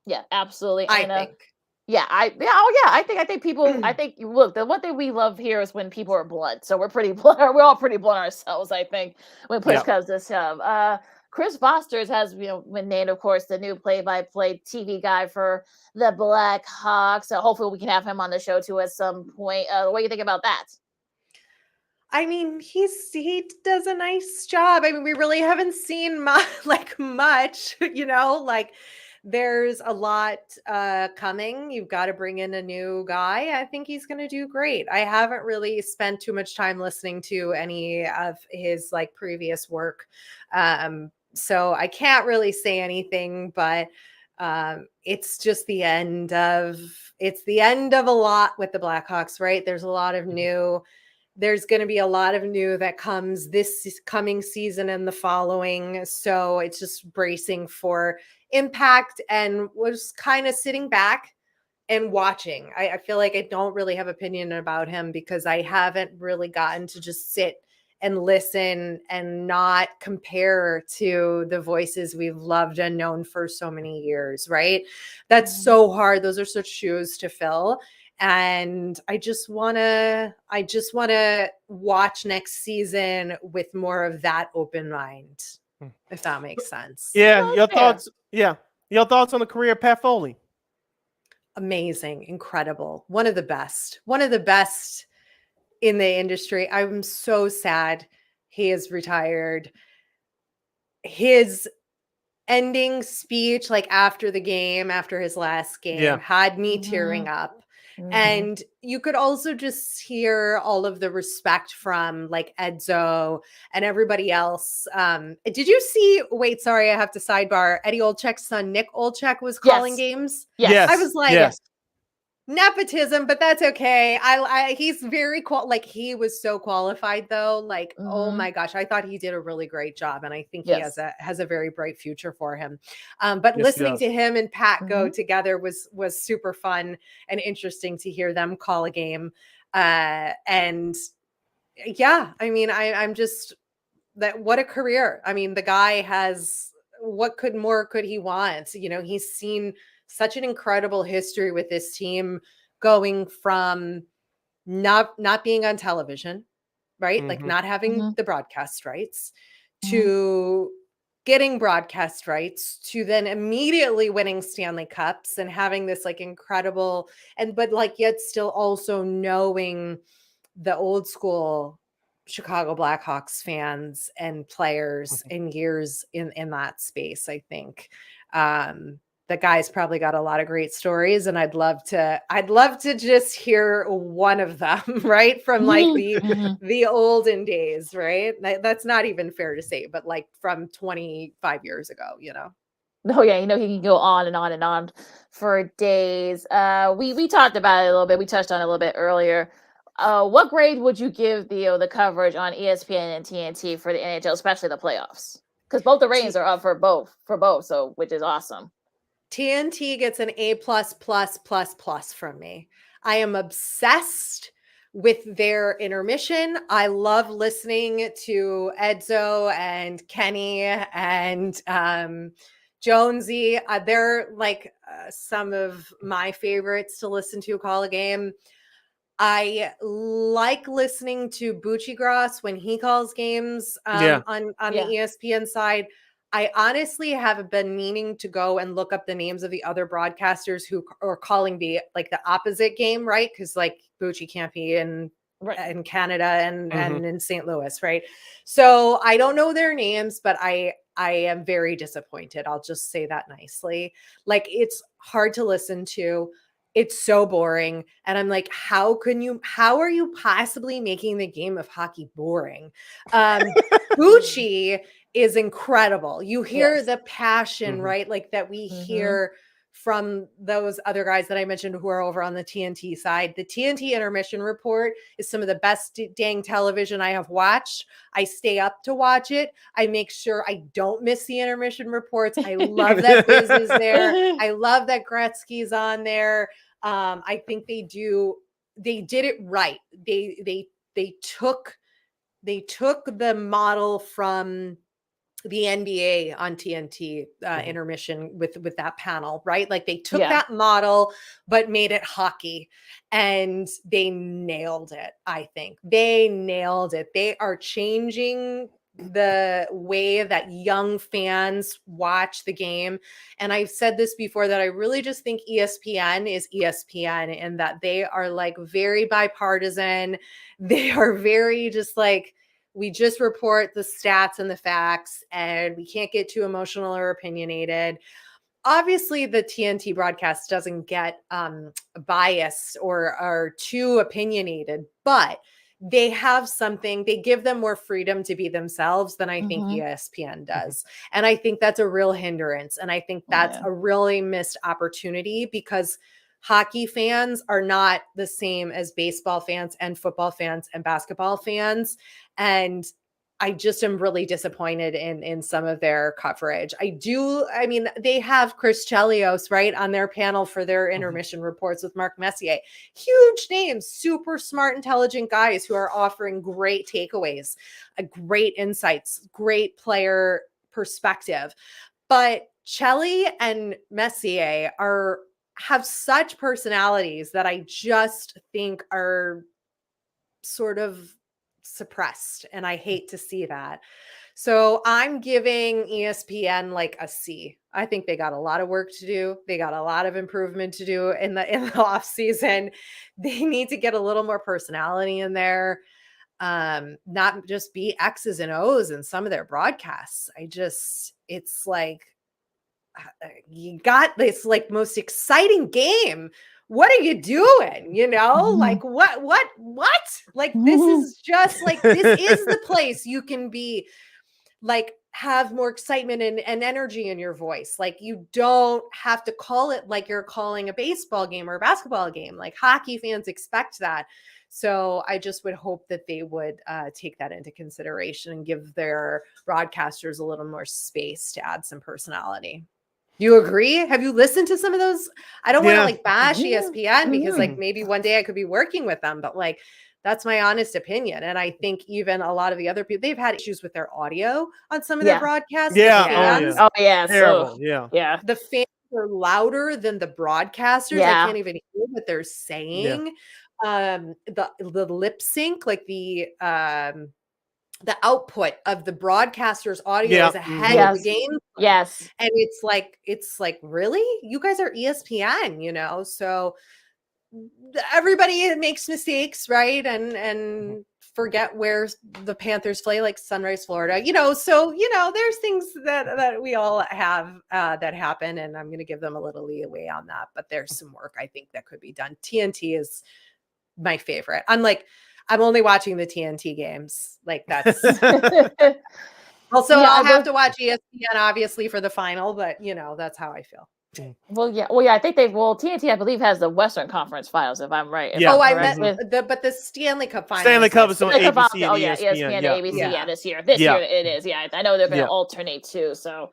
Yeah, absolutely. I think. I think people. I think look, the one thing we love here is when people are blunt. So we're pretty blunt. We're all pretty blunt ourselves. I think when push comes to shove. Chris Foster's has been named, of course, the new play-by-play TV guy for the Blackhawks. So hopefully we can have him on the show too at some point. What do you think about that? I mean, he does a nice job. I mean, we really haven't seen much. There's a lot coming. You've got to bring in a new guy. I think he's going to do great. I haven't really spent too much time listening to any of his previous work. So I can't really say anything, but it's just the end of a lot with the Blackhawks, right? There's a lot of new. There's going to be a lot of new that comes this coming season and the following. So it's just bracing for impact and was kind of sitting back and watching. I feel like I don't really have opinion about him because I haven't really gotten to just sit and listen and not compare to the voices we've loved and known for so many years, right? That's so hard. Those are such shoes to fill. And I just want to watch next season with more of that open mind, if that makes sense. Yeah, your thoughts. Yeah, your thoughts on the career of Pat Foley. Amazing, incredible, one of the best in the industry. I'm so sad he is retired. His ending speech, after the game, after his last game, had me tearing up. And you could also just hear all of the respect from Edzo and everybody else. Did you see, wait, sorry, I have to sidebar. Eddie Olczyk's son, Nick Olczyk, was calling games. Yes. I was like, nepotism, but that's okay. He's very he was so qualified though. Oh my gosh, I thought he did a really great job, and I think he has a very bright future for him. But listening to him and Pat go together was super fun and interesting to hear them call a game. And yeah, I mean, I'm just what a career. I mean, the guy has what more could he want? He's seen such an incredible history with this team, going from not being on television, right? Not having the broadcast rights, to getting broadcast rights, to then immediately winning Stanley Cups and having this incredible but yet still also knowing the old school Chicago Blackhawks fans and players and years in that space. I think the guy's probably got a lot of great stories, and I'd love to just hear one of them, right? From like the olden days, right? That's not even fair to say, but like from 25 years ago, you know? Oh yeah, he can go on and on and on for days. We talked about it a little bit. We touched on it a little bit earlier. What grade would you give the coverage on ESPN and TNT for the NHL, especially the playoffs? Because both the ratings are up for both, so which is awesome. TNT gets an A++++ from me. I am obsessed with their intermission. I love listening to Edzo and Kenny and Jonesy. They're like some of my favorites to listen to call a game. I like listening to Bucci Gross when he calls games on the ESPN side. I honestly have been meaning to go and look up the names of the other broadcasters who are calling the opposite game, right? Because like Bucci can't be in Canada and in St. Louis, right? So I don't know their names, but I am very disappointed. I'll just say that nicely. Like, it's hard to listen to. It's so boring. And I'm like, how are you possibly making the game of hockey boring? Bucci is incredible. You hear the passion, right? Like that we hear from those other guys that I mentioned who are over on the TNT side. The TNT intermission report is some of the best dang television I have watched. I stay up to watch it. I make sure I don't miss the intermission reports. I love that Biz is there. I love that Gretzky's on there. I think they did it right. They took the model from the NBA on TNT intermission with that panel, right? Like they took that model, but made it hockey, and they nailed it. I think they nailed it. They are changing the way that young fans watch the game. And I've said this before, that I really just think ESPN is ESPN, and that they are like very bipartisan. They are very just like, we just report the stats and the facts, and we can't get too emotional or opinionated. Obviously, the TNT broadcast doesn't get biased or too opinionated, but they have something, they give them more freedom to be themselves than I think ESPN does. And I think that's a real hindrance. And I think that's a really missed opportunity, because hockey fans are not the same as baseball fans and football fans and basketball fans. And I just am really disappointed in some of their coverage. I mean, they have Chris Chelios, right, on their panel for their intermission reports with Mark Messier. Huge names, super smart, intelligent guys who are offering great takeaways, great insights, great player perspective. But Chelly and Messier have such personalities that I just think are sort of suppressed, and I hate to see that. So I'm giving ESPN like a C. I think they got a lot of work to do. They got a lot of improvement to do in the off season. They need to get a little more personality in there. Not just be X's and O's in some of their broadcasts. It's like, you got this like most exciting game. What are you doing? You know, like what? Like, this is just like, this is the place you can be like, have more excitement and energy in your voice. Like, you don't have to call it like you're calling a baseball game or a basketball game. Like, hockey fans expect that. So I just would hope that they would take that into consideration and give their broadcasters a little more space to add some personality. You agree? Have you listened to some of those? I don't want to like bash ESPN, because like maybe one day I could be working with them, but like, that's my honest opinion. And I think even a lot of the other people, they've had issues with their audio on some of their broadcasts. Yeah. Terrible. Yeah. The fans are louder than the broadcasters. I can't even hear what they're saying. The lip sync, like the output of the broadcaster's audio is ahead of the game. Yes. And it's like, really? You guys are ESPN, you know? So everybody makes mistakes, right? And forget where the Panthers play, like Sunrise, Florida, so, there's things that we all have that happen, and I'm going to give them a little leeway on that, but there's some work I think that could be done. TNT is my favorite. I'm only watching the TNT games. Like that's also, I'll have to watch ESPN obviously for the final, but that's how I feel. Well, yeah. I think TNT, I believe, has the Western Conference Finals, if I'm right. Yeah. I meant the Stanley Cup Finals. Stanley Cup is on ABC and ESPN. ESPN. To ABC. Yeah, this year it is. Yeah, I know they're going to alternate too. So,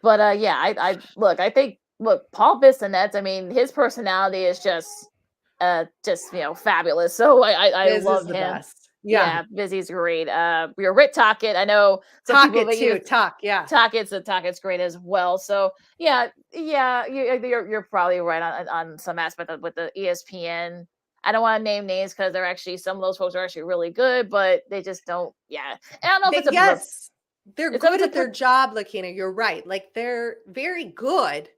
but I think Paul Bissonnette. I mean, his personality is just fabulous. So I love him. Best. Yeah, Busy's great. You're Rick Tocchet. I know Tocchet too. Tockett's great as well. So you're probably right on some aspect with the ESPN. I don't want to name names because they're actually, some of those folks are actually really good, but they just don't. Yeah, and I don't know if it's they're good at their job, Lakeena. You're right. Like they're very good,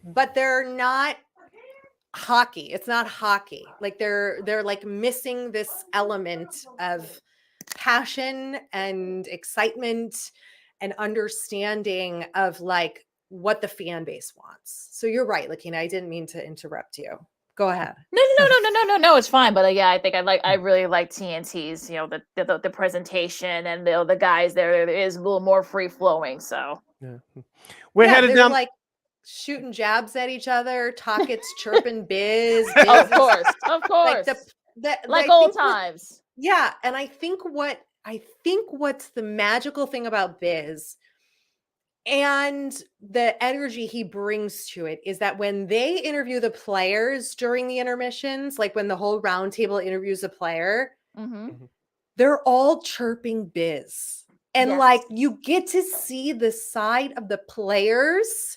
but they're not hockey. It's not hockey. Like they're like missing this element of passion and excitement and understanding of like what the fan base wants. So you're right, Lakeena. I didn't mean to interrupt you. Go ahead. No, it's fine. But I think I really like TNT's, the presentation and the guys there is a little more free flowing. So we're headed down like shooting jabs at each other. Tocchet's chirping Biz. Of course. Like old times. Yeah. And I think what's the magical thing about Biz and the energy he brings to it is that when they interview the players during the intermissions, like when the whole round table interviews a player, they're all chirping Biz. And like you get to see the side of the players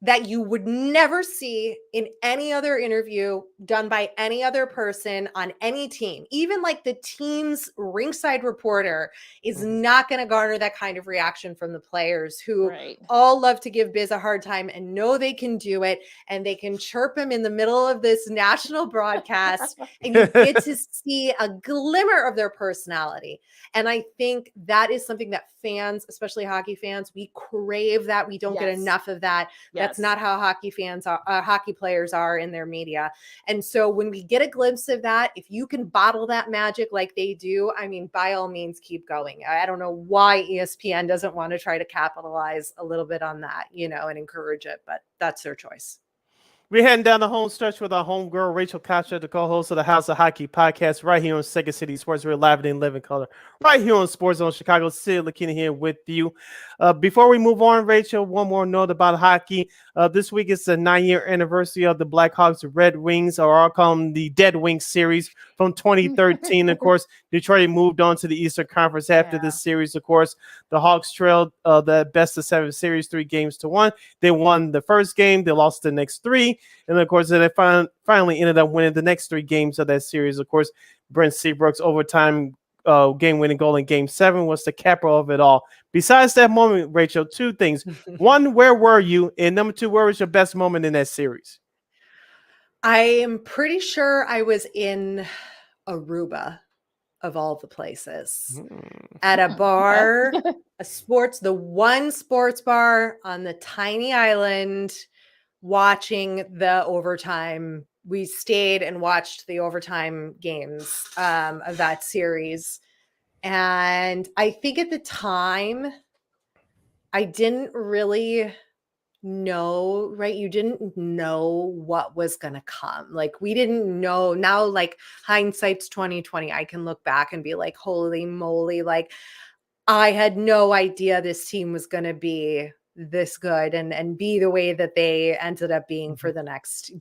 that you would never see in any other interview done by any other person on any team. Even like the team's ringside reporter is not going to garner that kind of reaction from the players who all love to give Biz a hard time and know they can do it. And they can chirp him in the middle of this national broadcast and you get to see a glimmer of their personality. And I think that is something that fans, especially hockey fans, we crave that. We don't get enough of that. That's not how hockey fans are, hockey players are in their media. And so when we get a glimpse of that, if you can bottle that magic like they do, I mean, by all means, keep going. I don't know why ESPN doesn't want to try to capitalize a little bit on that, and encourage it, but that's their choice. We're heading down the home stretch with our homegirl, Rachel Kopczyk, the co-host of the House of Hockey podcast, right here on Second City Sports. We're live and in living color, right here on Sports Zone Chicago. Sid, Lakeena here with you. Before we move on, Rachel, one more note about hockey. This week is the 9-year anniversary of the Blackhawks Red Wings, or I'll call them the Dead Wings series from 2013. Of course, Detroit moved on to the Eastern Conference after this series. Of course, the Hawks trailed the best of 7 series 3-1. They won the first game. They lost the next 3. And of course, they finally ended up winning the next 3 games of that series. Of course, Brent Seabrook's overtime game-winning goal in Game 7 was the capper of it all. Besides that moment, Rachel, 2 things. 1, where were you? And number 2, where was your best moment in that series? I am pretty sure I was in Aruba, of all the places, at a bar, the one sports bar on the tiny island, watching the overtime. We stayed and watched the overtime games of that series. And I think at the time, I didn't really know, right? You didn't know what was going to come. Like we didn't know. Now, like hindsight's 2020, I can look back and be like, holy moly, like I had no idea this team was going to be this good and be the way that they ended up being for the next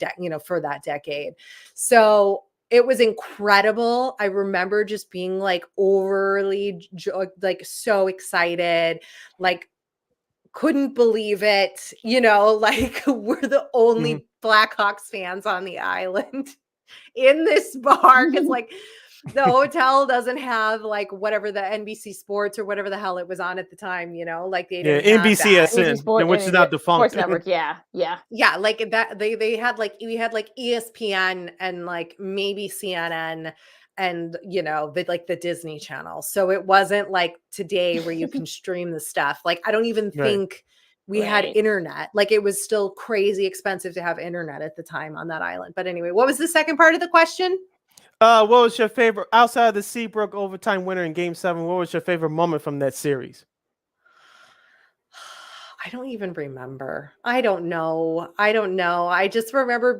for that decade. So it was incredible. I remember just being like overly like so excited, like couldn't believe it, like we're the only Blackhawks fans on the island in this bar, because like the hotel doesn't have like whatever the NBC Sports or whatever the hell it was on at the time, like they didn't NBCSN, which is not defunct. Sports Network, yeah. Like that, we had like ESPN and like maybe CNN, and the Disney Channel. So it wasn't like today where you can stream the stuff. Like, I don't even Right. think we had Right. internet. Like, it was still crazy expensive to have internet at the time on that island. But anyway, what was the second part of the question? What was your favorite outside of the Seabrook overtime winner in Game 7? What was your favorite moment from that series? I don't even remember. I don't know. I just remember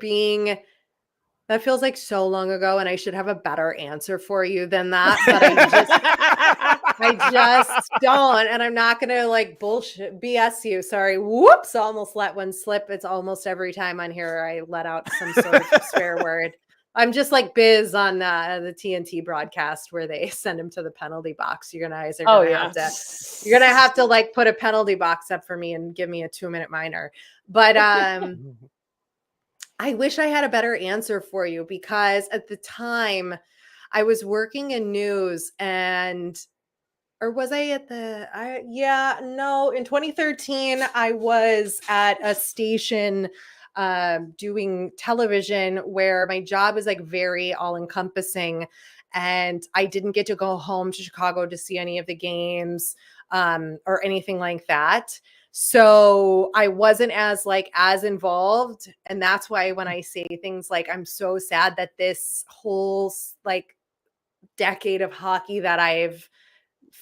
that feels like so long ago, and I should have a better answer for you than that, but I just don't, and I'm not gonna like bullshit BS you. Sorry. Whoops, almost let one slip. It's almost every time on here I let out some sort of swear word. I'm just like Biz on the TNT broadcast where they send him to the penalty box. You're gonna have to like put a penalty box up for me and give me a 2-minute minor. But I wish I had a better answer for you, because at the time I was working in news or was I at in 2013, I was at a station doing television where my job is like very all encompassing, and I didn't get to go home to Chicago to see any of the games or anything like that. So I wasn't as involved. And that's why when I say things like, I'm so sad that this whole like decade of hockey that I've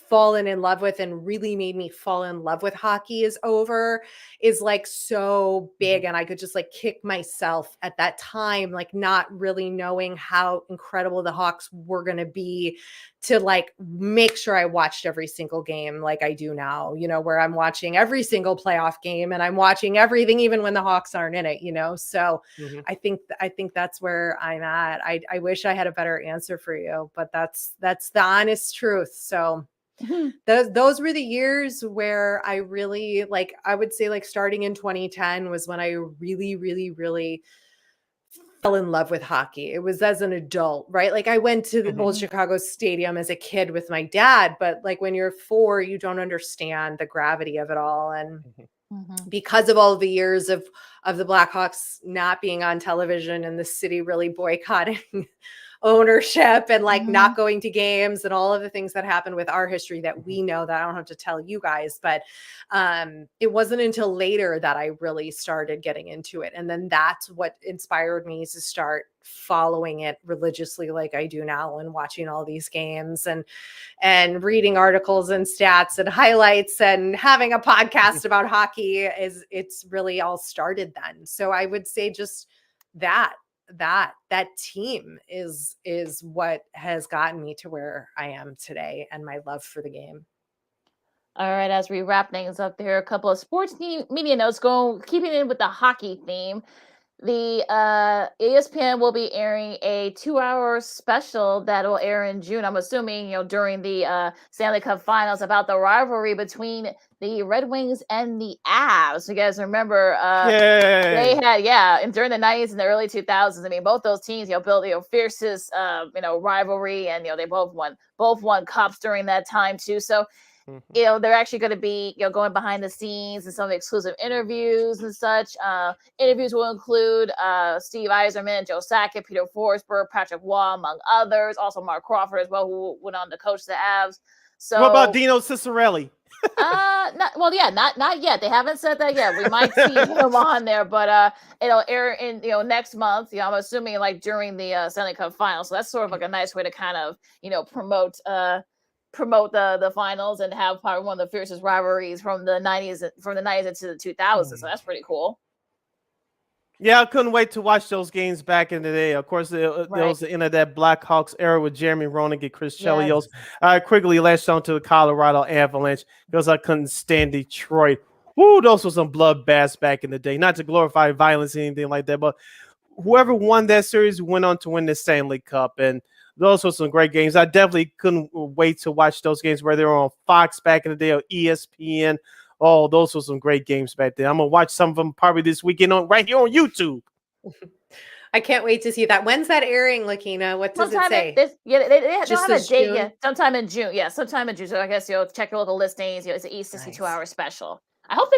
fallen in love with and really made me fall in love with hockey is over, is like so big. And I could just like kick myself at that time, like not really knowing how incredible the Hawks were going to be, to like make sure I watched every single game like I do now, where I'm watching every single playoff game and I'm watching everything, even when the Hawks aren't in it, So I think that's where I'm at. I wish I had a better answer for you, but that's the honest truth. So those were the years where I really, like, I would say like starting in 2010 was when I really, really, really fell in love with hockey. It was as an adult, right? Like I went to the old Chicago Stadium as a kid with my dad, but like when you're 4, you don't understand the gravity of it all. And because of all the years of the Blackhawks not being on television and the city really boycotting ownership and like not going to games and all of the things that happened with our history that we know, that I don't have to tell you guys, but it wasn't until later that I really started getting into it. And then that's what inspired me to start following it religiously like I do now, and watching all these games and reading articles and stats and highlights and having a podcast about hockey. It's really all started then. So I would say just that team is what has gotten me to where I am today, and my love for the game. All right, as we wrap things up there, a couple of sports media notes keeping in with the hockey theme. The ESPN will be airing a 2-hour special that will air in June. I'm assuming, during the Stanley Cup Finals, about the rivalry between the Red Wings and the Avs. You guys remember? They had, and during the 90s and the early 2000s. I mean, both those teams, built fiercest rivalry, and they both won cups during that time too. So. They're actually going to be, going behind the scenes and some exclusive interviews and such. Interviews will include Steve Yzerman, Joe Sakic, Peter Forsberg, Patrick Waugh, among others. Also Mark Crawford as well, who went on to coach the Avs. So what about Dino Ciccarelli? Not yet. They haven't said that yet. We might see him on there, but it'll air in next month. I'm assuming like during the Stanley Cup Finals. So that's sort of like a nice way to kind of promote the finals and have probably one of the fiercest rivalries from the 90s into the 2000s. So that's pretty cool. Yeah, I couldn't wait to watch those games back in the day. Of course, it was the end of that Blackhawks era with Jeremy Roenick and Chris Chelios. Quickly latched on to the Colorado Avalanche because I couldn't stand Detroit. Woo, those were some bloodbaths back in the day. Not to glorify violence or anything like that, but whoever won that series went on to win the Stanley Cup, and those were some great games. I definitely couldn't wait to watch those games where they were on Fox back in the day or ESPN. Oh, those were some great games back then. I'm going to watch some of them probably this weekend right here on YouTube. I can't wait to see that. When's that airing, Lakeena? What does it say? They don't have a date yet. Sometime in June. Yeah, sometime in June. So I guess check all the listings. It's an E62 hour special. I hope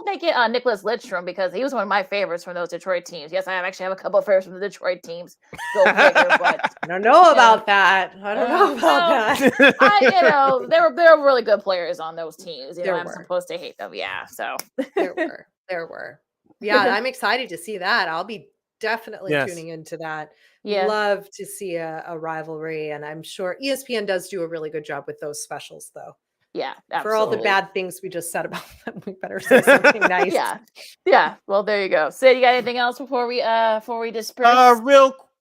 they get Nicholas Lidstrom, because he was one of my favorites from those Detroit teams. Yes, I actually have a couple of favorites from the Detroit teams. Go figure, but I don't know about that. I don't know about that. There were really good players on those teams. I'm were. supposed to hate them. Yeah, so there were. Yeah, I'm excited to see that. I'll be definitely tuning into that. Yeah. Love to see a rivalry, and I'm sure ESPN does do a really good job with those specials, though. Yeah, absolutely. For all the bad things we just said about them, we better say something nice. Yeah. Well, there you go. Sid, you got anything else before we disperse?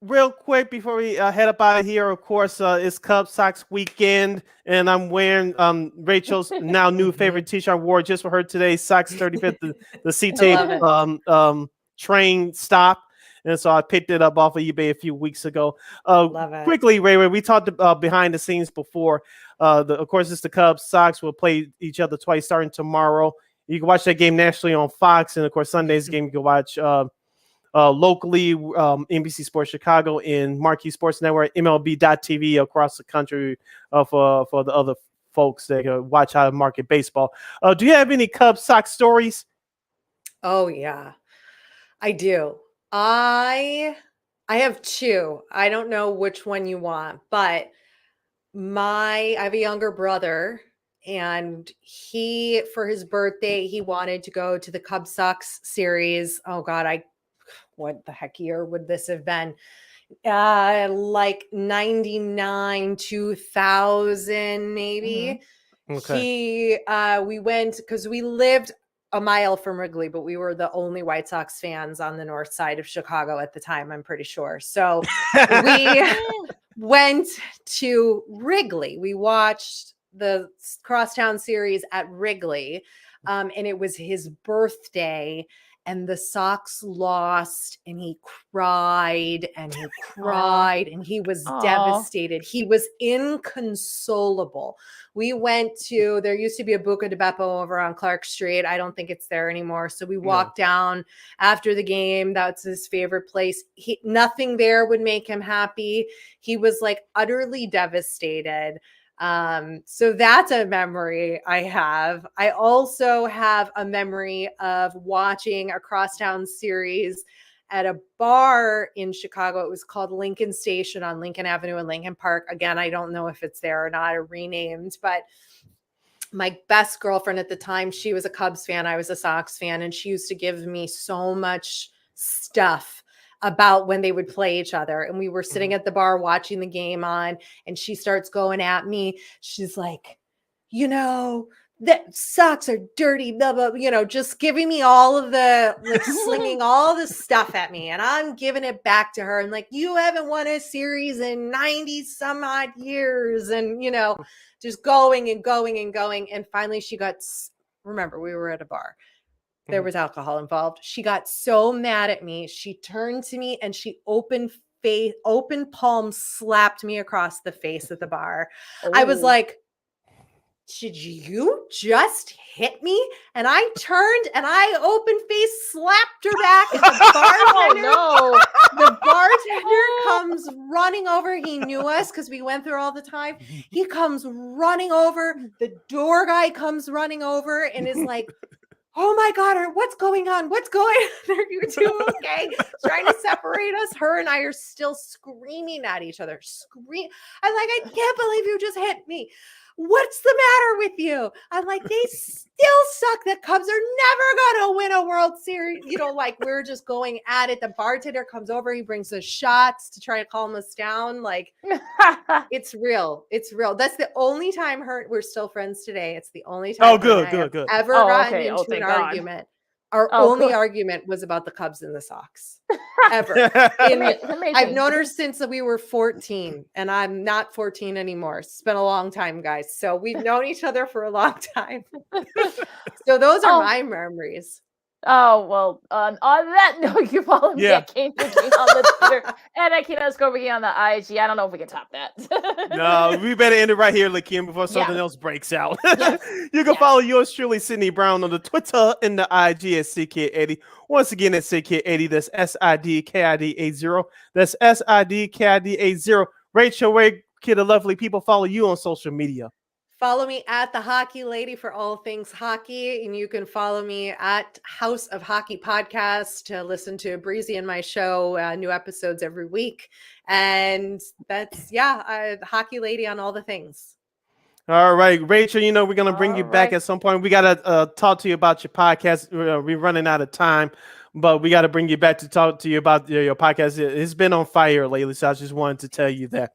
Real quick before we head up out of here, of course, it's Cubs Sox weekend, and I'm wearing Rachel's now new favorite T-shirt I wore just for her today. Sox 35th, the C-tape train stop. And so I picked it up off of eBay a few weeks ago. Love it. Quickly, Ray, we talked behind the scenes before. Of course, it's the Cubs. Sox will play each other twice starting tomorrow. You can watch that game nationally on Fox. And, of course, Sunday's game you can watch locally, NBC Sports Chicago and Marquee Sports Network, MLB.TV across the country for the other folks that can watch how to market baseball. Do you have any Cubs Sox stories? Oh, yeah, I do. I have two. I don't know which one you want, but I have a younger brother, and he, for his birthday, he wanted to go to the Cubs Sox series. Oh God, what the heck year would this have been? Like 99, 2000, maybe. Mm-hmm. Okay. We went because we lived a mile from Wrigley, but we were the only White Sox fans on the north side of Chicago at the time, I'm pretty sure. So we went to Wrigley. We watched the Crosstown series at Wrigley, and it was his birthday, and the Sox lost, and he cried and he cried and he was devastated. He was inconsolable. We went to, there used to be a Buca de Beppo over on Clark Street. I don't think it's there anymore. So we walked down after the game. That's his favorite place. Nothing there would make him happy. He was like utterly devastated. So that's a memory I have. I also have a memory of watching a Crosstown series at a bar in Chicago. It was called Lincoln Station on Lincoln Avenue in Lincoln Park. Again, I don't know if it's there or not or renamed, but my best girlfriend at the time, she was a Cubs fan. I was a Sox fan, and she used to give me so much stuff about when they would play each other. And we were sitting at the bar watching the game on, and she starts going at me. She's like, that Sox are dirty, blah, blah, just giving me all of the, like slinging all the stuff at me. And I'm giving it back to her. And like, you haven't won a series in 90 some odd years. And, just going and going and going. And finally remember, we were at a bar. There was alcohol involved. She got so mad at me. She turned to me and she open palm slapped me across the face at the bar. Ooh. I was like, did you just hit me? And I turned and I open face slapped her back. And the bartender comes running over. He knew us because we went there all the time. He comes running over. The door guy comes running over and is like, oh my God, what's going on? What's going on? Are you two okay? Trying to separate us. Her and I are still screaming at each other. I'm like, I can't believe you just hit me. What's the matter with you? I'm like, they still suck. The Cubs are never going to win a World Series. Like we're just going at it. The bartender comes over. He brings us shots to try to calm us down. Like it's real. It's real. That's the only time we're still friends today. It's the only time good. ever gotten into an argument. Our only argument was about the Cubs and the Sox ever. I've known her since we were 14, and I'm not 14 anymore. It's been a long time, guys. So we've known each other for a long time. So those are my memories. Oh, well, on that note, you can follow me at Kane on the Twitter and at Kane_McGee on the IG. I don't know if we can top that. No, we better end it right here, Lakeena, before something else breaks out. You can follow yours truly, Sydney Brown, on the Twitter and the IG at CKid80. Once again, at CKid80, that's SIDKID80. That's SIDKID80. Rachel, where can the lovely people follow you on social media? Follow me at the Hockey Lady for all things hockey. And you can follow me at House of Hockey Podcast to listen to Breezy and my show, new episodes every week. And that's, Hockey Lady on all the things. All right, Rachel, we're going to bring you back right. at some point. We got to talk to you about your podcast. We're running out of time, but we got to bring you back to talk to you about your podcast. It's been on fire lately, so I just wanted to tell you that.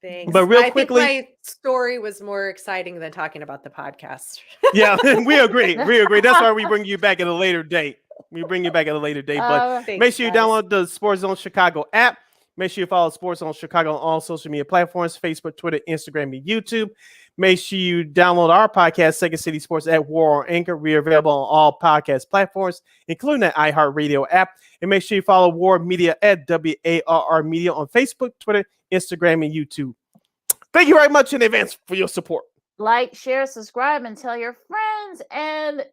Thanks. But real I quickly, think my story was more exciting than talking about the podcast. yeah, we agree. We agree. That's why we bring you back at a later date. But Thanks, make sure you guys. download the Sports Zone Chicago app. Make sure you follow Sports Zone Chicago on all social media platforms: Facebook, Twitter, Instagram, and YouTube. Make sure you download our podcast, Second City Sports, at War or Anchor. We are available on all podcast platforms, including the iHeartRadio app. And make sure you follow War Media at WARR Media on Facebook, Twitter, Instagram, and YouTube. Thank you very much in advance for your support. Like, share, subscribe, and tell your friends. And,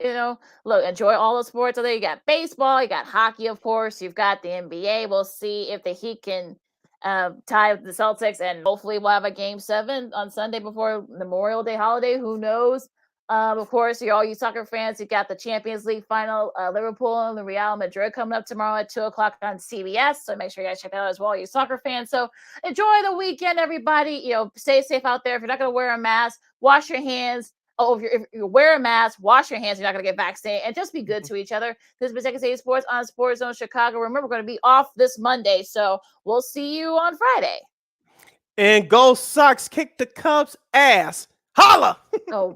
look, enjoy all the sports. You got baseball, you got hockey, of course. You've got the NBA. We'll see if the Heat can tie the Celtics, and hopefully we'll have a Game 7 on Sunday before Memorial Day holiday. Who knows? Of course, all you soccer fans, you got the Champions League final, Liverpool and the Real Madrid coming up tomorrow at 2:00 on CBS. So make sure you guys check that out as well, you soccer fans. So enjoy the weekend, everybody. Stay safe out there. If you're not going to wear a mask, wash your hands. Oh, if you wear a mask, wash your hands. You're not going to get vaccinated, and just be good to each other. This has been Second City Sports on Sports Zone Chicago. Remember, we're going to be off this Monday, so we'll see you on Friday. And go Sox, kick the Cubs' ass. Holla! Oh.